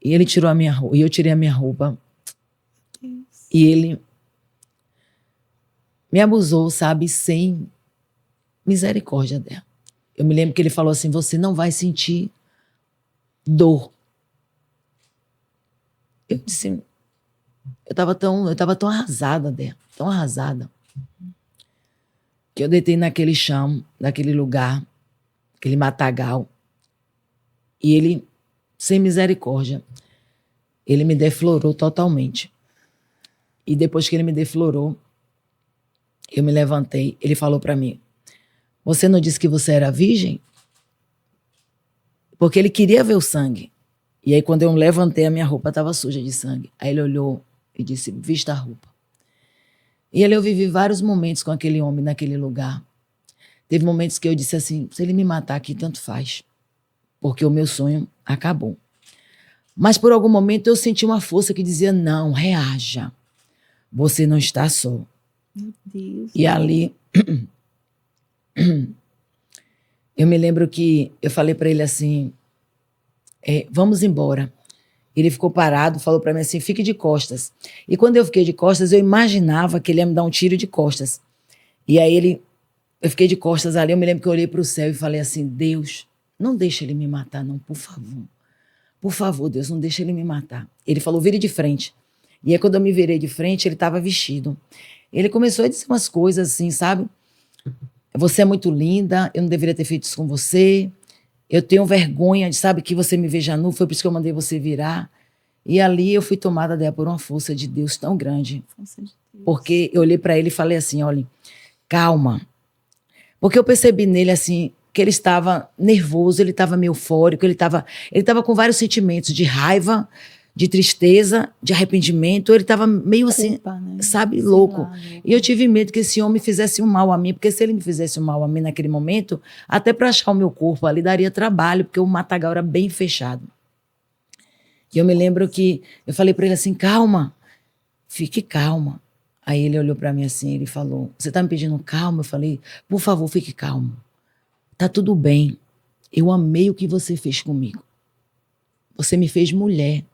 B: E ele tirou a minha roupa, e eu tirei a minha roupa. E ele me abusou, sabe, sem misericórdia dela. Eu me lembro que ele falou assim, você não vai sentir dor. Eu disse, eu tava tão arrasada dela, tão arrasada, que eu deitei naquele chão, naquele lugar, aquele matagal, e ele, sem misericórdia, ele me deflorou totalmente. E depois que ele me deflorou, eu me levantei, ele falou para mim, você não disse que você era virgem? Porque ele queria ver o sangue. E aí quando eu levantei, a minha roupa estava suja de sangue. Aí ele olhou e disse, vista a roupa. E eu vivi vários momentos com aquele homem naquele lugar. Teve momentos que eu disse assim, se ele me matar aqui, tanto faz. Porque o meu sonho acabou. Mas por algum momento eu senti uma força que dizia, não, reaja. Você não está só.
A: Meu Deus.
B: E ali, eu me lembro que eu falei para ele assim, vamos embora. Ele ficou parado, falou para mim assim, fique de costas. E quando eu fiquei de costas, eu imaginava que ele ia me dar um tiro de costas. E aí eu fiquei de costas ali, eu me lembro que eu olhei para o céu e falei assim, Deus, não deixa ele me matar não, por favor. Por favor, Deus, não deixa ele me matar. Ele falou, vire de frente. E aí quando eu me virei de frente, ele estava vestido. Ele começou a dizer umas coisas assim, sabe? Você é muito linda, eu não deveria ter feito isso com você. Eu tenho vergonha de, sabe, que você me veja nu, foi por isso que eu mandei você virar. E ali eu fui tomada por uma força de Deus tão grande. Força de Deus. Porque eu olhei para ele e falei assim, olha, calma. Porque eu percebi nele assim, que ele estava nervoso, ele estava meio eufórico, ele estava com vários sentimentos de raiva, de tristeza, de arrependimento, ele estava meio assim, culpa, né? Sabe, louco. E eu tive medo que esse homem fizesse um mal a mim, porque se ele me fizesse um mal a mim naquele momento, até para achar o meu corpo ali daria trabalho, porque o matagal era bem fechado. E eu me lembro que eu falei para ele assim, calma, fique calma. Aí ele olhou para mim assim, ele falou, você está me pedindo calma? Eu falei, por favor, fique calmo. Tá tudo bem. eu amei o que você fez comigo. Você me fez mulher.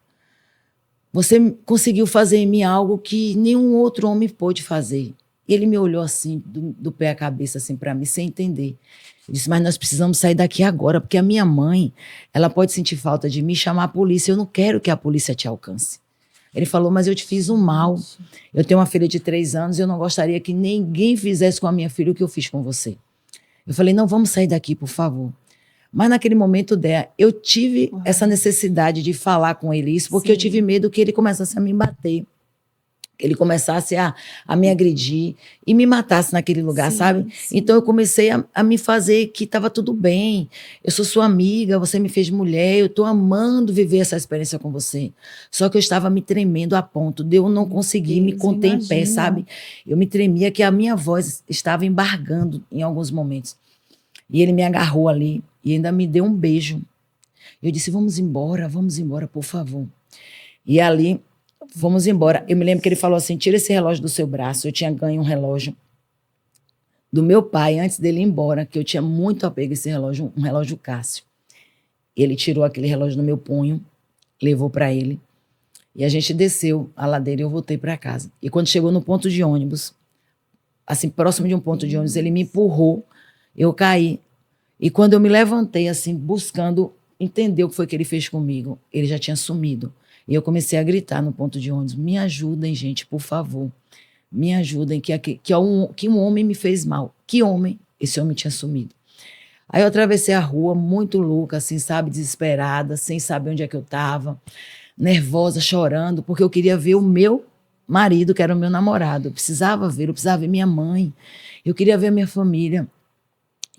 B: Você conseguiu fazer em mim algo que nenhum outro homem pôde fazer. E ele me olhou assim, do pé à cabeça, assim, para mim, sem entender. Eu disse, mas nós precisamos sair daqui agora, porque a minha mãe, ela pode sentir falta de mim e chamar a polícia. Eu não quero que a polícia te alcance. Ele falou, mas eu te fiz um mal. Eu tenho uma filha de 3 anos e eu não gostaria que ninguém fizesse com a minha filha o que eu fiz com você. Eu falei, não, vamos sair daqui, por favor. Mas naquele momento, Dea, eu tive essa necessidade de falar com ele isso, porque eu tive medo que ele começasse a me bater, que ele começasse a me agredir e me matasse naquele lugar, sabe? Então eu comecei a me fazer que estava tudo bem, eu sou sua amiga, você me fez mulher, eu estou amando viver essa experiência com você. Só que eu estava me tremendo a ponto de eu não conseguir me conter em pé, sabe? Eu me tremia que a minha voz estava embargando em alguns momentos. E ele me agarrou ali e ainda me deu um beijo. Eu disse, vamos embora, por favor. E ali, fomos embora. Eu me lembro que ele falou assim, tira esse relógio do seu braço. Eu tinha ganho um relógio do meu pai, antes dele ir embora, que eu tinha muito apego a esse relógio, um relógio Cássio. Ele tirou aquele relógio do meu punho, levou para ele. E a gente desceu a ladeira e eu voltei para casa. E quando chegou no ponto de ônibus, assim, próximo de um ponto de ônibus, ele me empurrou. Eu caí. E quando eu me levantei, assim, buscando entender o que foi que ele fez comigo, ele já tinha sumido. E eu comecei a gritar no ponto de ônibus, me ajudem, gente, por favor. Me ajudem, que um homem me fez mal. Que homem? Esse homem tinha sumido. Aí eu atravessei a rua, muito louca, assim, sabe, desesperada, sem saber onde é que eu estava, nervosa, chorando, porque eu queria ver o meu marido, que era o meu namorado. Eu precisava ver minha mãe, eu queria ver a minha família.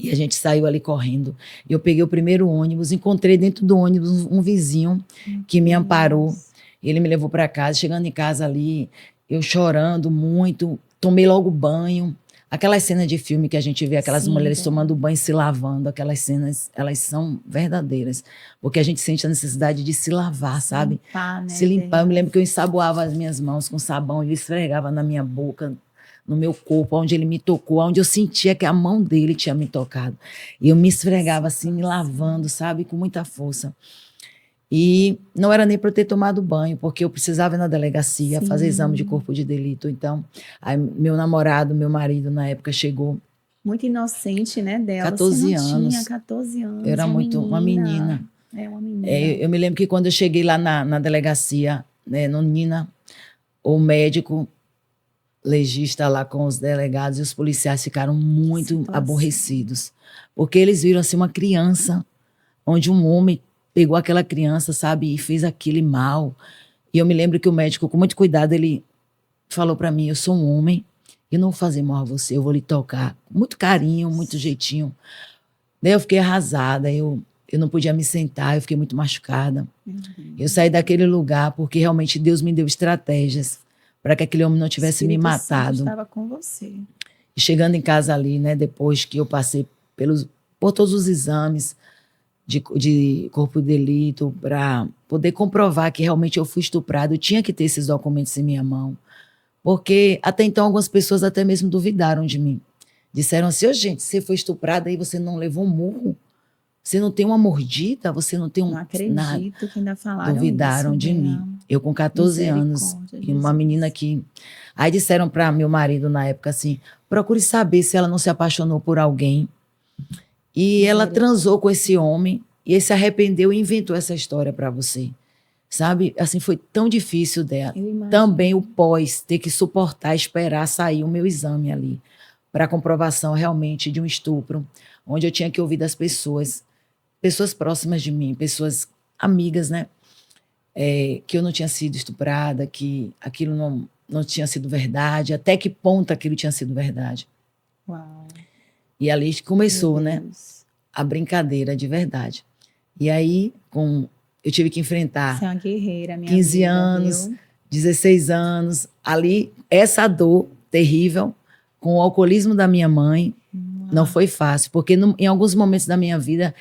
B: E a gente saiu ali correndo. Eu peguei o primeiro ônibus, encontrei dentro do ônibus um vizinho que me amparou. Ele me levou para casa. Chegando em casa ali, eu chorando muito, tomei logo banho. Aquelas cenas de filme que a gente vê, aquelas mulheres tomando banho e se lavando, aquelas cenas, elas são verdadeiras. Porque a gente sente a necessidade de se lavar, sabe?
A: Limpar, né?
B: Se limpar. Eu me lembro que eu ensaboava as minhas mãos com sabão, ele esfregava na minha boca, no meu corpo, onde ele me tocou, onde eu sentia que a mão dele tinha me tocado. E eu me esfregava assim, me lavando, sabe, com muita força. E não era nem para eu ter tomado banho, porque eu precisava ir na delegacia fazer exame de corpo de delito. Então, aí meu namorado, meu marido na época chegou.
A: Muito inocente, né, dela?
B: 14 anos.
A: Tinha 14 anos.
B: Eu era uma menina.
A: Uma menina.
B: Eu me lembro que quando eu cheguei lá na delegacia, né, no Nina, o médico legista lá com os delegados e os policiais ficaram muito aborrecidos, porque eles viram assim uma criança, onde um homem pegou aquela criança, sabe, e fez aquele mal. E eu me lembro que o médico, com muito cuidado, ele falou para mim, eu sou um homem, eu não vou fazer mal a você, eu vou lhe tocar, muito carinho, muito jeitinho. Daí eu fiquei arrasada, eu não podia me sentar, eu fiquei muito machucada. Eu saí daquele lugar porque realmente Deus me deu estratégias para que aquele homem não tivesse me matado.
A: Estava com você.
B: E chegando em casa ali, né, depois que eu passei por todos os exames de corpo de delito, para poder comprovar que realmente eu fui estuprada, eu tinha que ter esses documentos em minha mão. Porque até então algumas pessoas até mesmo duvidaram de mim. Disseram assim, gente, você foi estuprada e você não levou um murro? Você não tem uma mordida? Você não tem um...
A: Não acredito que ainda falaram
B: duvidaram
A: isso,
B: de mim. Eu com 14 anos, e uma menina que... Aí disseram para meu marido na época assim, procure saber se ela não se apaixonou por alguém. E ela transou com esse homem, e ele se arrependeu e inventou essa história para você. Sabe? Assim, foi tão difícil dela. Também o pós, ter que suportar, esperar sair o meu exame ali, para comprovação realmente de um estupro, onde eu tinha que ouvir das pessoas próximas de mim, pessoas amigas, né? Que eu não tinha sido estuprada, que aquilo não tinha sido verdade, até que ponto aquilo tinha sido verdade.
A: Uau.
B: E ali começou, né, a brincadeira de verdade. E aí, eu tive que enfrentar...
A: Você é uma guerreira, minha
B: 15
A: amiga,
B: anos,
A: viu?
B: 16 anos, ali, essa dor terrível, com o alcoolismo da minha mãe, não foi fácil, porque em alguns momentos da minha vida,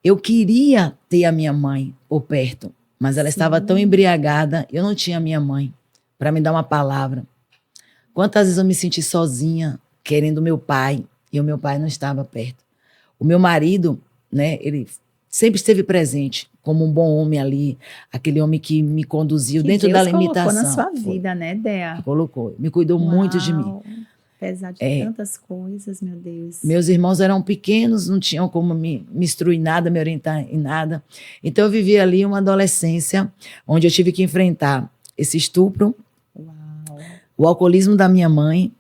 B: eu queria ter a minha mãe por perto, mas ela estava tão embriagada, eu não tinha a minha mãe para me dar uma palavra. Quantas vezes eu me senti sozinha, querendo meu pai, e o meu pai não estava perto. O meu marido, né, ele sempre esteve presente como um bom homem ali, aquele homem que me conduziu
A: Que
B: dentro
A: Deus
B: da limitação.
A: colocou na sua vida, né, Dea?
B: Colocou, me cuidou muito de mim.
A: Apesar de tantas coisas, meu Deus.
B: Meus irmãos eram pequenos, não tinham como me instruir em nada, me orientar em nada. Então eu vivi ali uma adolescência onde eu tive que enfrentar esse estupro, o alcoolismo da minha mãe,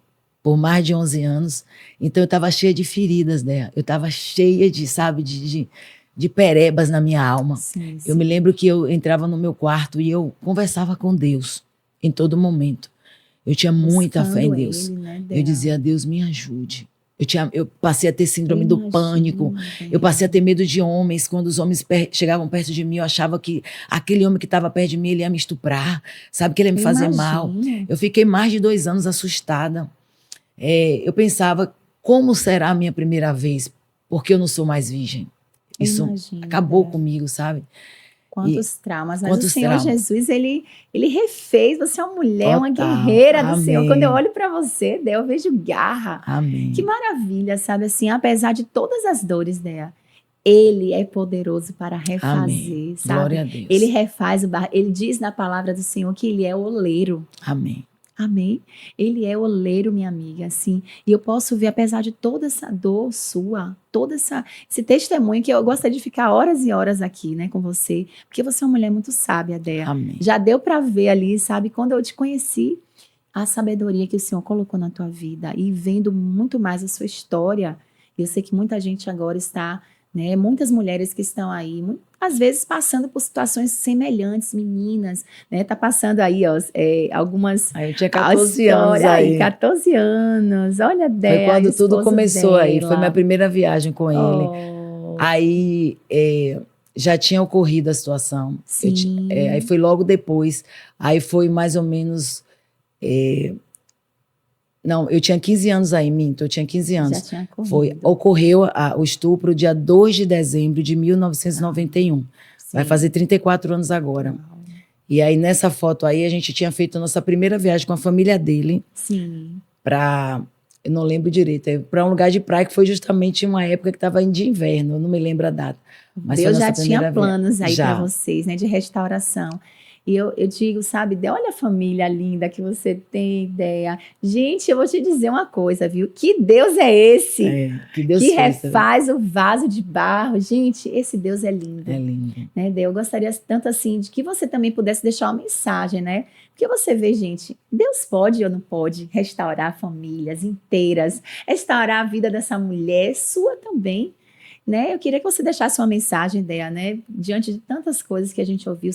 B: por mais de 11 anos. Então eu estava cheia de feridas, né? Eu estava cheia de, sabe, de perebas na minha alma.
A: Sim.
B: Eu me lembro que eu entrava no meu quarto e eu conversava com Deus em todo momento. Eu tinha muita fé em Deus.
A: Ele, né,
B: eu dizia, Deus, me ajude. Eu passei a ter síndrome do pânico. Eu passei a ter medo de homens. Quando os homens chegavam perto de mim, eu achava que aquele homem que estava perto de mim, ele ia me estuprar. Sabe, que ele ia me fazer mal. Eu fiquei mais de 2 anos assustada. Eu pensava, como será a minha primeira vez? Porque eu não sou mais virgem. Isso acabou comigo, sabe?
A: Quantos traumas. Mas o Senhor Jesus, ele refez. Você é uma mulher, uma guerreira do Senhor. Quando eu olho para você, Dea, eu vejo garra.
B: Amém.
A: Que maravilha, sabe? Assim, apesar de todas as dores, Dea, Ele é poderoso para refazer,
B: Amém.
A: sabe?
B: Glória a Deus.
A: Ele refaz o barro. Ele diz na palavra do Senhor que Ele é o oleiro.
B: Amém.
A: Amém? Ele é oleiro, minha amiga, assim. E eu posso ver, apesar de toda essa dor sua, esse testemunho, que eu gostaria de ficar horas e horas aqui, né, com você, porque você é uma mulher muito sábia, Dea.
B: Amém.
A: Já deu para ver ali, sabe, quando eu te conheci, a sabedoria que o Senhor colocou na tua vida e vendo muito mais a sua história. Eu sei que muita gente agora está, né, muitas mulheres que estão aí, às vezes passando por situações semelhantes, meninas, né, tá passando aí, ó, algumas...
B: Aí eu tinha 14 anos aí.
A: 14 anos, olha, Dea.
B: Foi quando tudo começou
A: dela.
B: aí, foi minha primeira viagem com ele. Aí já tinha ocorrido a situação.
A: Sim.
B: Aí foi logo depois, aí foi mais ou menos... Não, eu tinha 15 anos aí, minto, eu tinha 15 anos.
A: Já tinha ocorrido.
B: Ocorreu o estupro dia 2 de dezembro de 1991. Vai fazer 34 anos agora. E aí, nessa foto aí, a gente tinha feito a nossa primeira viagem com a família dele.
A: Sim.
B: Eu não lembro direito, para um lugar de praia que foi justamente uma época que estava indo de inverno, eu não me lembro a data. Mas
A: Deus já tinha planos aí
B: para
A: vocês, né, de restauração. E eu digo, sabe, olha a família linda que você tem, Dea. Gente, eu vou te dizer uma coisa, viu? Que Deus é esse?
B: Que Deus
A: que refaz o vaso de barro. Gente, esse Deus é lindo.
B: É lindo.
A: Né, Dea? Eu gostaria tanto assim de que você também pudesse deixar uma mensagem, né? Porque você vê, gente, Deus pode ou não pode restaurar famílias inteiras, restaurar a vida dessa mulher, sua também. Né? Eu queria que você deixasse uma mensagem, Dea, né? Diante de tantas coisas que a gente ouviu,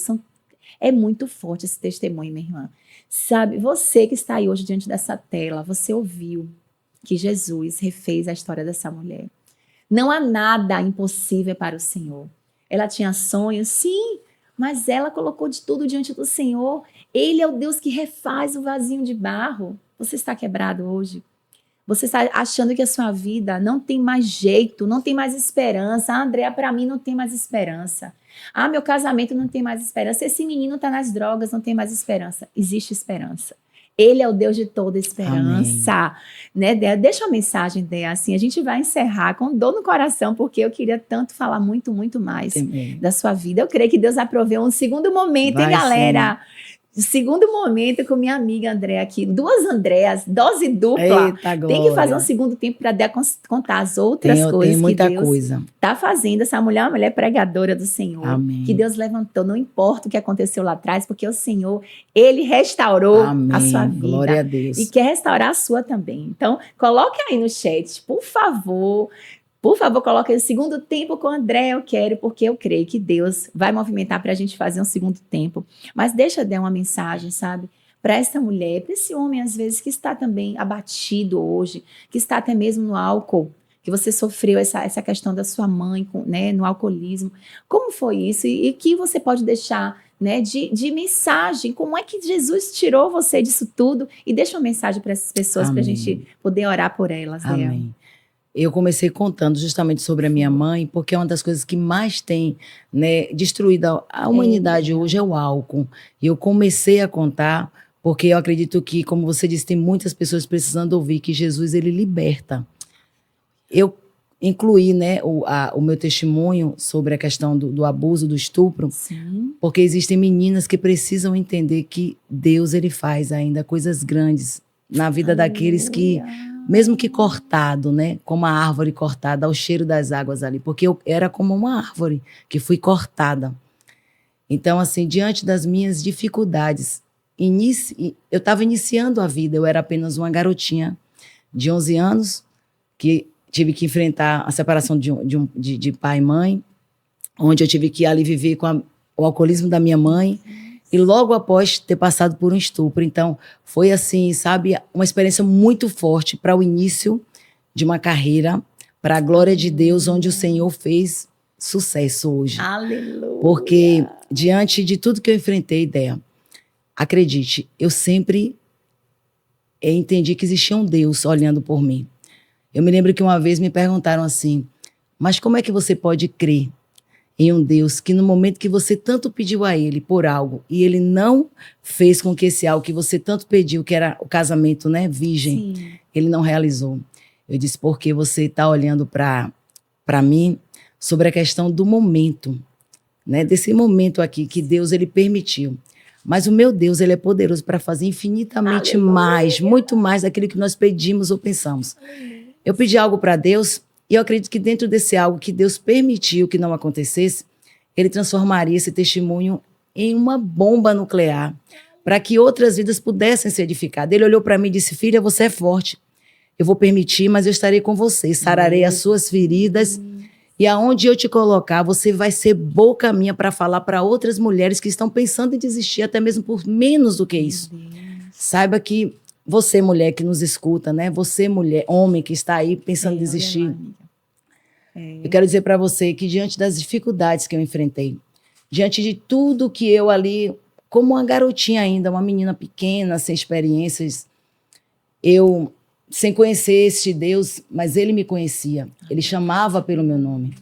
A: é muito forte esse testemunho, minha irmã. Sabe, você que está aí hoje diante dessa tela, você ouviu que Jesus refez a história dessa mulher. Não há nada impossível para o Senhor. Ela tinha sonhos, sim, mas ela colocou de tudo diante do Senhor. Ele é o Deus que refaz o vasinho de barro. Você está quebrado hoje? Você está achando que a sua vida não tem mais jeito, não tem mais esperança. Ah, Andréa, para mim não tem mais esperança. Ah, meu casamento não tem mais esperança. Esse menino está nas drogas, não tem mais esperança. Existe esperança. Ele é o Deus de toda esperança. Né, Dea? Deixa uma mensagem, Dea, assim, a gente vai encerrar com dor no coração, porque eu queria tanto falar muito, muito mais da sua vida. Eu creio que Deus aproveu um segundo momento, hein, galera? Sim. Segundo momento com minha amiga Andréa aqui. 2 Andréas, dose dupla.
B: Eita,
A: tem que fazer um segundo tempo para contar as outras coisas
B: tem muita
A: que Deus está fazendo. Essa mulher é uma mulher pregadora do Senhor.
B: Amém.
A: Que Deus levantou, não importa o que aconteceu lá atrás, porque o Senhor, Ele restaurou a sua vida.
B: Glória a Deus.
A: E quer restaurar a sua também. Então, coloque aí no chat, por favor. Por favor, coloque aí o segundo tempo com o André, eu quero, porque eu creio que Deus vai movimentar para a gente fazer um segundo tempo. Mas deixa eu dar uma mensagem, sabe? Para essa mulher, para esse homem, às vezes, que está também abatido hoje, que está até mesmo no álcool, que você sofreu essa questão da sua mãe, né, no alcoolismo. Como foi isso? E que você pode deixar, né, de mensagem? Como é que Jesus tirou você disso tudo? E deixa uma mensagem para essas pessoas, para a gente poder orar por elas.
B: Amém.
A: Né?
B: Eu comecei contando justamente sobre a minha mãe, porque é uma das coisas que mais tem, né, destruído a humanidade hoje é o álcool. E eu comecei a contar porque eu acredito que, como você disse, tem muitas pessoas precisando ouvir que Jesus, ele liberta. Eu incluir, né, o meu testemunho sobre a questão do abuso, do estupro,
A: Sim.
B: porque existem meninas que precisam entender que Deus, ele faz ainda coisas grandes na vida daqueles que, mesmo que cortado, né, como a árvore cortada, ao cheiro das águas ali, porque eu era como uma árvore que fui cortada. Então, assim, diante das minhas dificuldades, eu estava iniciando a vida, eu era apenas uma garotinha de 11 anos, que tive que enfrentar a separação de pai e mãe, onde eu tive que ali viver com o alcoolismo da minha mãe, e logo após ter passado por um estupro. Então, foi assim, sabe, uma experiência muito forte para o início de uma carreira, para a glória de Deus, onde o Senhor fez sucesso hoje.
A: Aleluia!
B: Porque, diante de tudo que eu enfrentei, Dea, acredite, eu sempre entendi que existia um Deus olhando por mim. Eu me lembro que uma vez me perguntaram assim, mas como é que você pode crer em um Deus que no momento que você tanto pediu a Ele por algo e Ele não fez com que esse algo que você tanto pediu, que era o casamento, né, virgem,
A: Sim.
B: Ele não realizou? Eu disse, porque você está olhando para mim sobre a questão do momento, né, desse momento aqui que Deus, Ele permitiu. Mas o meu Deus, Ele é poderoso para fazer infinitamente
A: Aleluia.
B: Mais, muito mais daquilo que nós pedimos ou pensamos. Eu pedi algo para Deus e eu acredito que dentro desse algo que Deus permitiu que não acontecesse, Ele transformaria esse testemunho em uma bomba nuclear para que outras vidas pudessem ser edificadas. Ele olhou para mim e disse, filha, você é forte. Eu vou permitir, mas eu estarei com você. Sararei as suas feridas e aonde eu te colocar, você vai ser boca minha para falar para outras mulheres que estão pensando em desistir, até mesmo por menos do que isso. Saiba que você, mulher que nos escuta, né? Você, mulher, homem que está aí pensando em desistir. Eu quero dizer para você que diante das dificuldades que eu enfrentei, diante de tudo que eu ali, como uma garotinha ainda, uma menina pequena, sem experiências, eu, sem conhecer este Deus, mas Ele me conhecia. Ele chamava pelo meu nome.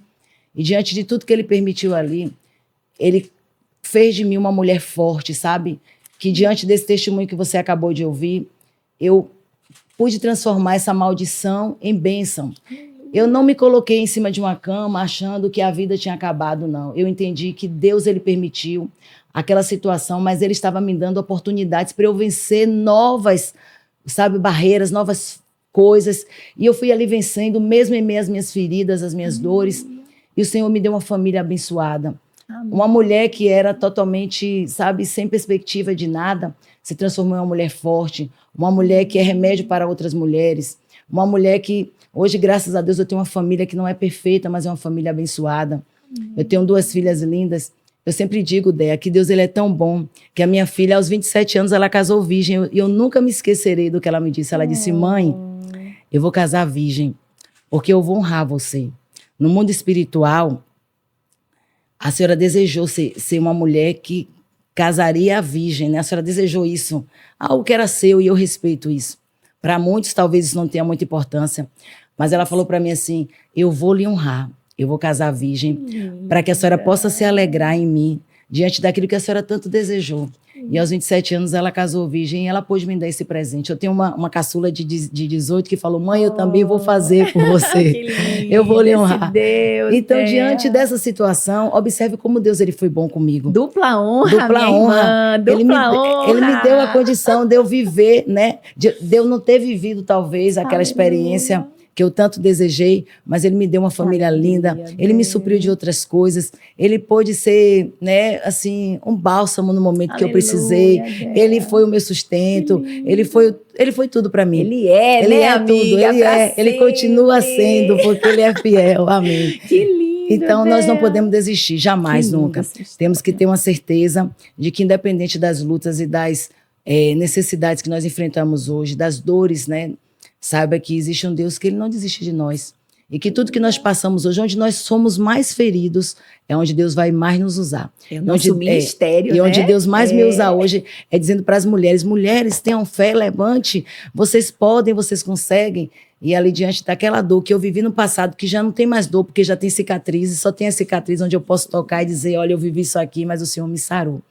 B: E diante de tudo que Ele permitiu ali, Ele fez de mim uma mulher forte, sabe? Que diante desse testemunho que você acabou de ouvir, eu pude transformar essa maldição em bênção. Eu não me coloquei em cima de uma cama achando que a vida tinha acabado, não. Eu entendi que Deus, Ele permitiu aquela situação, mas Ele estava me dando oportunidades para eu vencer novas, sabe, barreiras, novas coisas. E eu fui ali vencendo, mesmo em meio às minhas feridas, às minhas dores. E o Senhor me deu uma família abençoada. Uma mulher que era totalmente, sabe, sem perspectiva de nada, se transformou em uma mulher forte, uma mulher que é remédio para outras mulheres, uma mulher que, hoje, graças a Deus, eu tenho uma família que não é perfeita, mas é uma família abençoada. Eu tenho 2 filhas lindas. Eu sempre digo, Dea, que Deus, Ele é tão bom, que a minha filha, aos 27 anos, ela casou virgem, e eu nunca me esquecerei do que ela me disse. Ela disse, mãe, eu vou casar virgem, porque eu vou honrar você. No mundo espiritual, a senhora desejou ser uma mulher que casaria virgem, né? A senhora desejou isso, algo que era seu, e eu respeito isso. Para muitos, talvez isso não tenha muita importância, mas ela falou para mim assim, eu vou lhe honrar, eu vou casar virgem, para que a senhora possa se alegrar em mim, diante daquilo que a senhora tanto desejou. E aos 27 anos ela casou virgem e ela pôde me dar esse presente. Eu tenho uma caçula de 18 que falou, mãe, eu também vou fazer por você.
A: Que lindo,
B: eu vou lhe honrar.
A: Deus,
B: então, diante dessa situação, observe como Deus, Ele foi bom comigo.
A: Dupla honra,
B: dupla honra.
A: Dupla honra.
B: Ele me deu a condição de eu viver, né? De eu não ter vivido, talvez, aquela experiência que eu tanto desejei, mas Ele me deu uma família linda, Ele me supriu de outras coisas, Ele pôde ser, né, assim, um bálsamo no momento que eu precisei, Ele foi o meu sustento, Ele foi tudo para mim.
A: Ele é,
B: Ele
A: né,
B: é
A: amiga,
B: tudo, Ele continua sendo, porque Ele é fiel, amém.
A: Que lindo,
B: então, nós não podemos desistir, jamais, nunca. Temos que ter uma certeza de que, independente das lutas e das necessidades que nós enfrentamos hoje, das dores, né, saiba que existe um Deus que Ele não desiste de nós. E que tudo que nós passamos hoje, onde nós somos mais feridos, é onde Deus vai mais nos usar.
A: É o nosso ministério,
B: né? E onde
A: né?
B: Deus mais me usa hoje é dizendo para as mulheres, mulheres, tenham fé, levante, vocês podem, vocês conseguem. E ali diante daquela dor que eu vivi no passado, que já não tem mais dor, porque já tem cicatrizes, só tem a cicatriz onde eu posso tocar e dizer, olha, eu vivi isso aqui, mas o Senhor me sarou.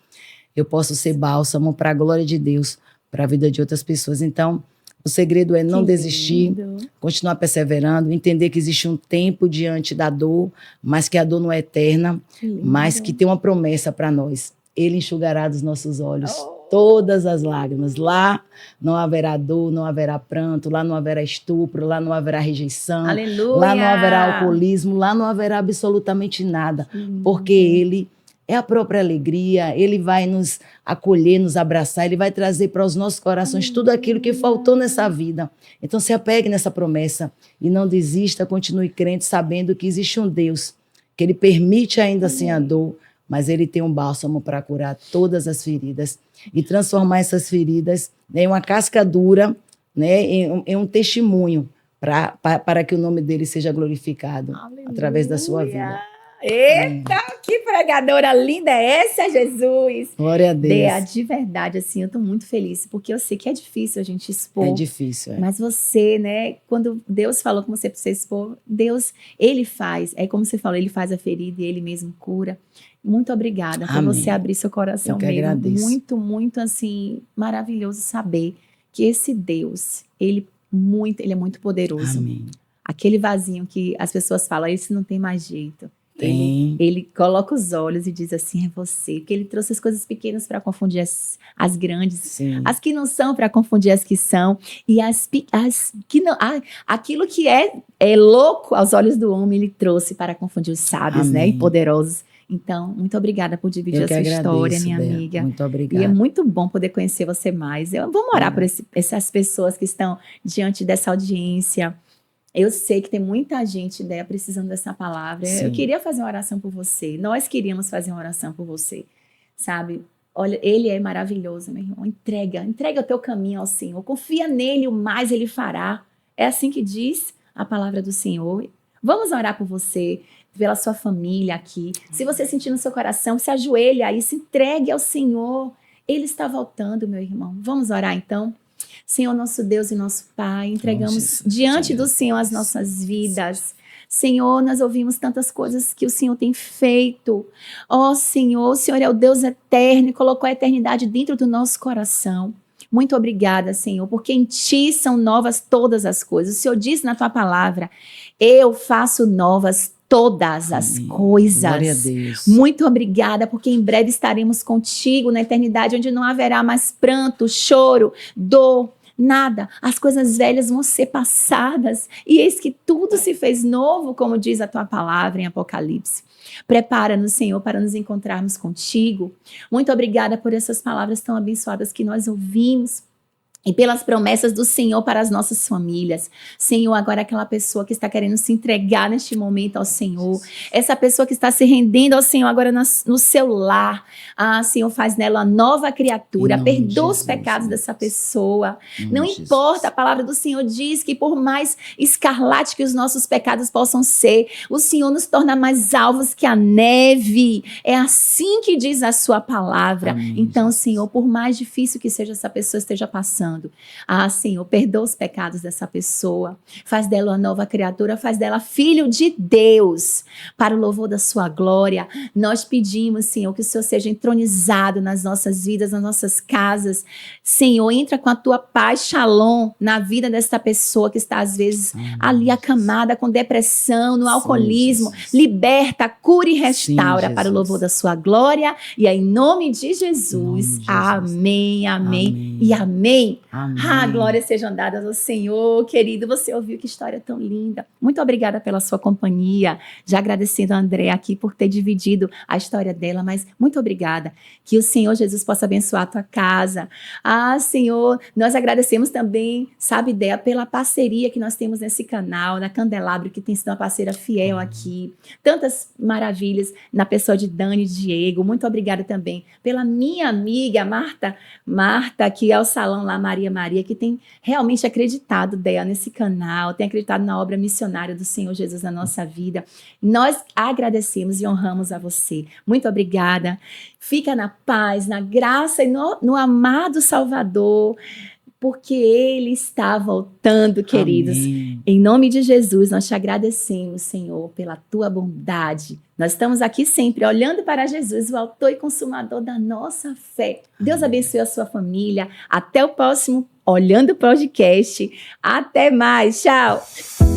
B: Eu posso ser bálsamo para a glória de Deus, para a vida de outras pessoas. Então, O segredo é não
A: Que
B: desistir,
A: lindo.
B: continuar perseverando, entender que existe um tempo diante da dor, mas que a dor não é eterna,
A: Que lindo.
B: mas que tem uma promessa para nós. Ele enxugará dos nossos olhos
A: Oh.
B: todas as lágrimas. Lá não haverá dor, não haverá pranto, lá não haverá estupro, lá não haverá rejeição,
A: Aleluia.
B: lá não haverá alcoolismo, lá não haverá absolutamente nada, porque Ele é a própria alegria, Ele vai nos acolher, nos abraçar, Ele vai trazer para os nossos corações tudo aquilo que faltou nessa vida. Então se apegue nessa promessa e não desista, continue crente, sabendo que existe um Deus, que Ele permite ainda assim a dor, mas Ele tem um bálsamo para curar todas as feridas e transformar essas feridas em uma casca dura, né, em um testemunho para que o nome dele seja glorificado.
A: Aleluia.
B: Através da sua vida.
A: Eita, que pregadora linda é essa, Jesus!
B: Glória a Deus.
A: Dea, de verdade, assim, eu tô muito feliz, porque eu sei que é difícil a gente expor.
B: É difícil, é.
A: Mas você, né, quando Deus falou com você para você expor, Deus, Ele faz, é como você falou, Ele faz a ferida e Ele mesmo cura. Muito obrigada por
B: Amém.
A: você abrir seu coração
B: Eu que
A: mesmo.
B: agradeço.
A: Muito, muito, assim, maravilhoso saber que esse Deus, Ele é muito poderoso.
B: Amém.
A: Aquele vasinho que as pessoas falam, esse não tem mais jeito.
B: Tem.
A: Ele coloca os olhos e diz assim, é você. Porque ele trouxe as coisas pequenas para confundir as grandes.
B: Sim.
A: As que não são para confundir as que são. E as que não. Aquilo que é louco aos olhos do homem, ele trouxe para confundir os sábios, né? E
B: Amém.
A: poderosos. Então, muito obrigada por dividir
B: Eu
A: a
B: que
A: sua
B: agradeço,
A: história, minha
B: Dea.
A: amiga.
B: Muito
A: E
B: obrigada.
A: é muito bom poder conhecer você mais. Vamos orar por essas pessoas que estão diante dessa audiência. Eu sei que tem muita gente, Dea, precisando dessa palavra.
B: Sim.
A: Eu queria fazer uma oração por você. Nós queríamos fazer uma oração por você, sabe? Olha, Ele é maravilhoso, meu irmão. Entrega o teu caminho ao Senhor. Confia nele, o mais Ele fará. É assim que diz a palavra do Senhor. Vamos orar por você, pela sua família aqui. Se você sentir no seu coração, se ajoelhe aí, se entregue ao Senhor. Ele está voltando, meu irmão. Vamos orar então? Senhor, nosso Deus e nosso Pai, entregamos diante do Senhor as nossas vidas. Senhor, nós ouvimos tantas coisas que o Senhor tem feito. Ó Senhor, o Senhor é o Deus eterno e colocou a eternidade dentro do nosso coração. Muito obrigada, Senhor, porque em Ti são novas todas as coisas. O Senhor disse na Tua palavra, eu faço novas todas as coisas.
B: Glória a Deus.
A: Muito obrigada, porque em breve estaremos contigo na eternidade, onde não haverá mais pranto, choro, dor, nada. As coisas velhas vão ser passadas. E eis que tudo se fez novo, como diz a tua palavra em Apocalipse. Prepara-nos, Senhor, para nos encontrarmos contigo. Muito obrigada por essas palavras tão abençoadas que nós ouvimos. E pelas promessas do Senhor para as nossas famílias. Senhor, agora aquela pessoa que está querendo se entregar neste momento ao Senhor. Essa pessoa que está se rendendo ao Senhor agora no seu lar. Senhor, faz nela uma nova criatura. Perdoa os pecados dessa pessoa. Não importa, a palavra do Senhor diz que por mais escarlate que os nossos pecados possam ser, o Senhor nos torna mais alvos que a neve. É assim que diz a sua palavra.
B: Amém,
A: então,
B: Jesus.
A: Senhor, por mais difícil que seja essa pessoa esteja passando, Senhor, perdoa os pecados dessa pessoa, faz dela uma nova criatura, faz dela filho de Deus, para o louvor da sua glória. Nós pedimos, Senhor, que o Senhor seja entronizado nas nossas vidas, nas nossas casas. Senhor, entra com a tua paz, shalom, na vida dessa pessoa que está às vezes ali acamada com depressão, no alcoolismo.
B: Jesus.
A: Liberta, cura e restaura
B: Sim,
A: para o
B: Jesus.
A: louvor da sua glória. E é em nome de Jesus.
B: Em nome de Jesus.
A: Amém, amém,
B: Amém.
A: e amém.
B: Amém.
A: Glórias sejam dadas ao Senhor, querido. Você ouviu que história tão linda. Muito obrigada pela sua companhia. Já agradecendo a Andréa aqui por ter dividido a história dela, mas muito obrigada. Que o Senhor Jesus possa abençoar a tua casa. Senhor, nós agradecemos também, sabe, Dea, pela parceria que nós temos nesse canal, na Candelabro, que tem sido uma parceira fiel aqui. Tantas maravilhas na pessoa de Dani e Diego. Muito obrigada também pela minha amiga Marta, que é o salão lá, Maria, que tem realmente acreditado, Dea, nesse canal, tem acreditado na obra missionária do Senhor Jesus na nossa vida. Nós agradecemos e honramos a você. Muito obrigada. Fica na paz, na graça e no amado Salvador, porque Ele está voltando, queridos.
B: Amém.
A: Em nome de Jesus, nós te agradecemos, Senhor, pela tua bondade. Nós estamos aqui sempre olhando para Jesus, o autor e consumador da nossa fé. Deus abençoe a sua família. Até o próximo Olhando o Podcast. Até mais, tchau!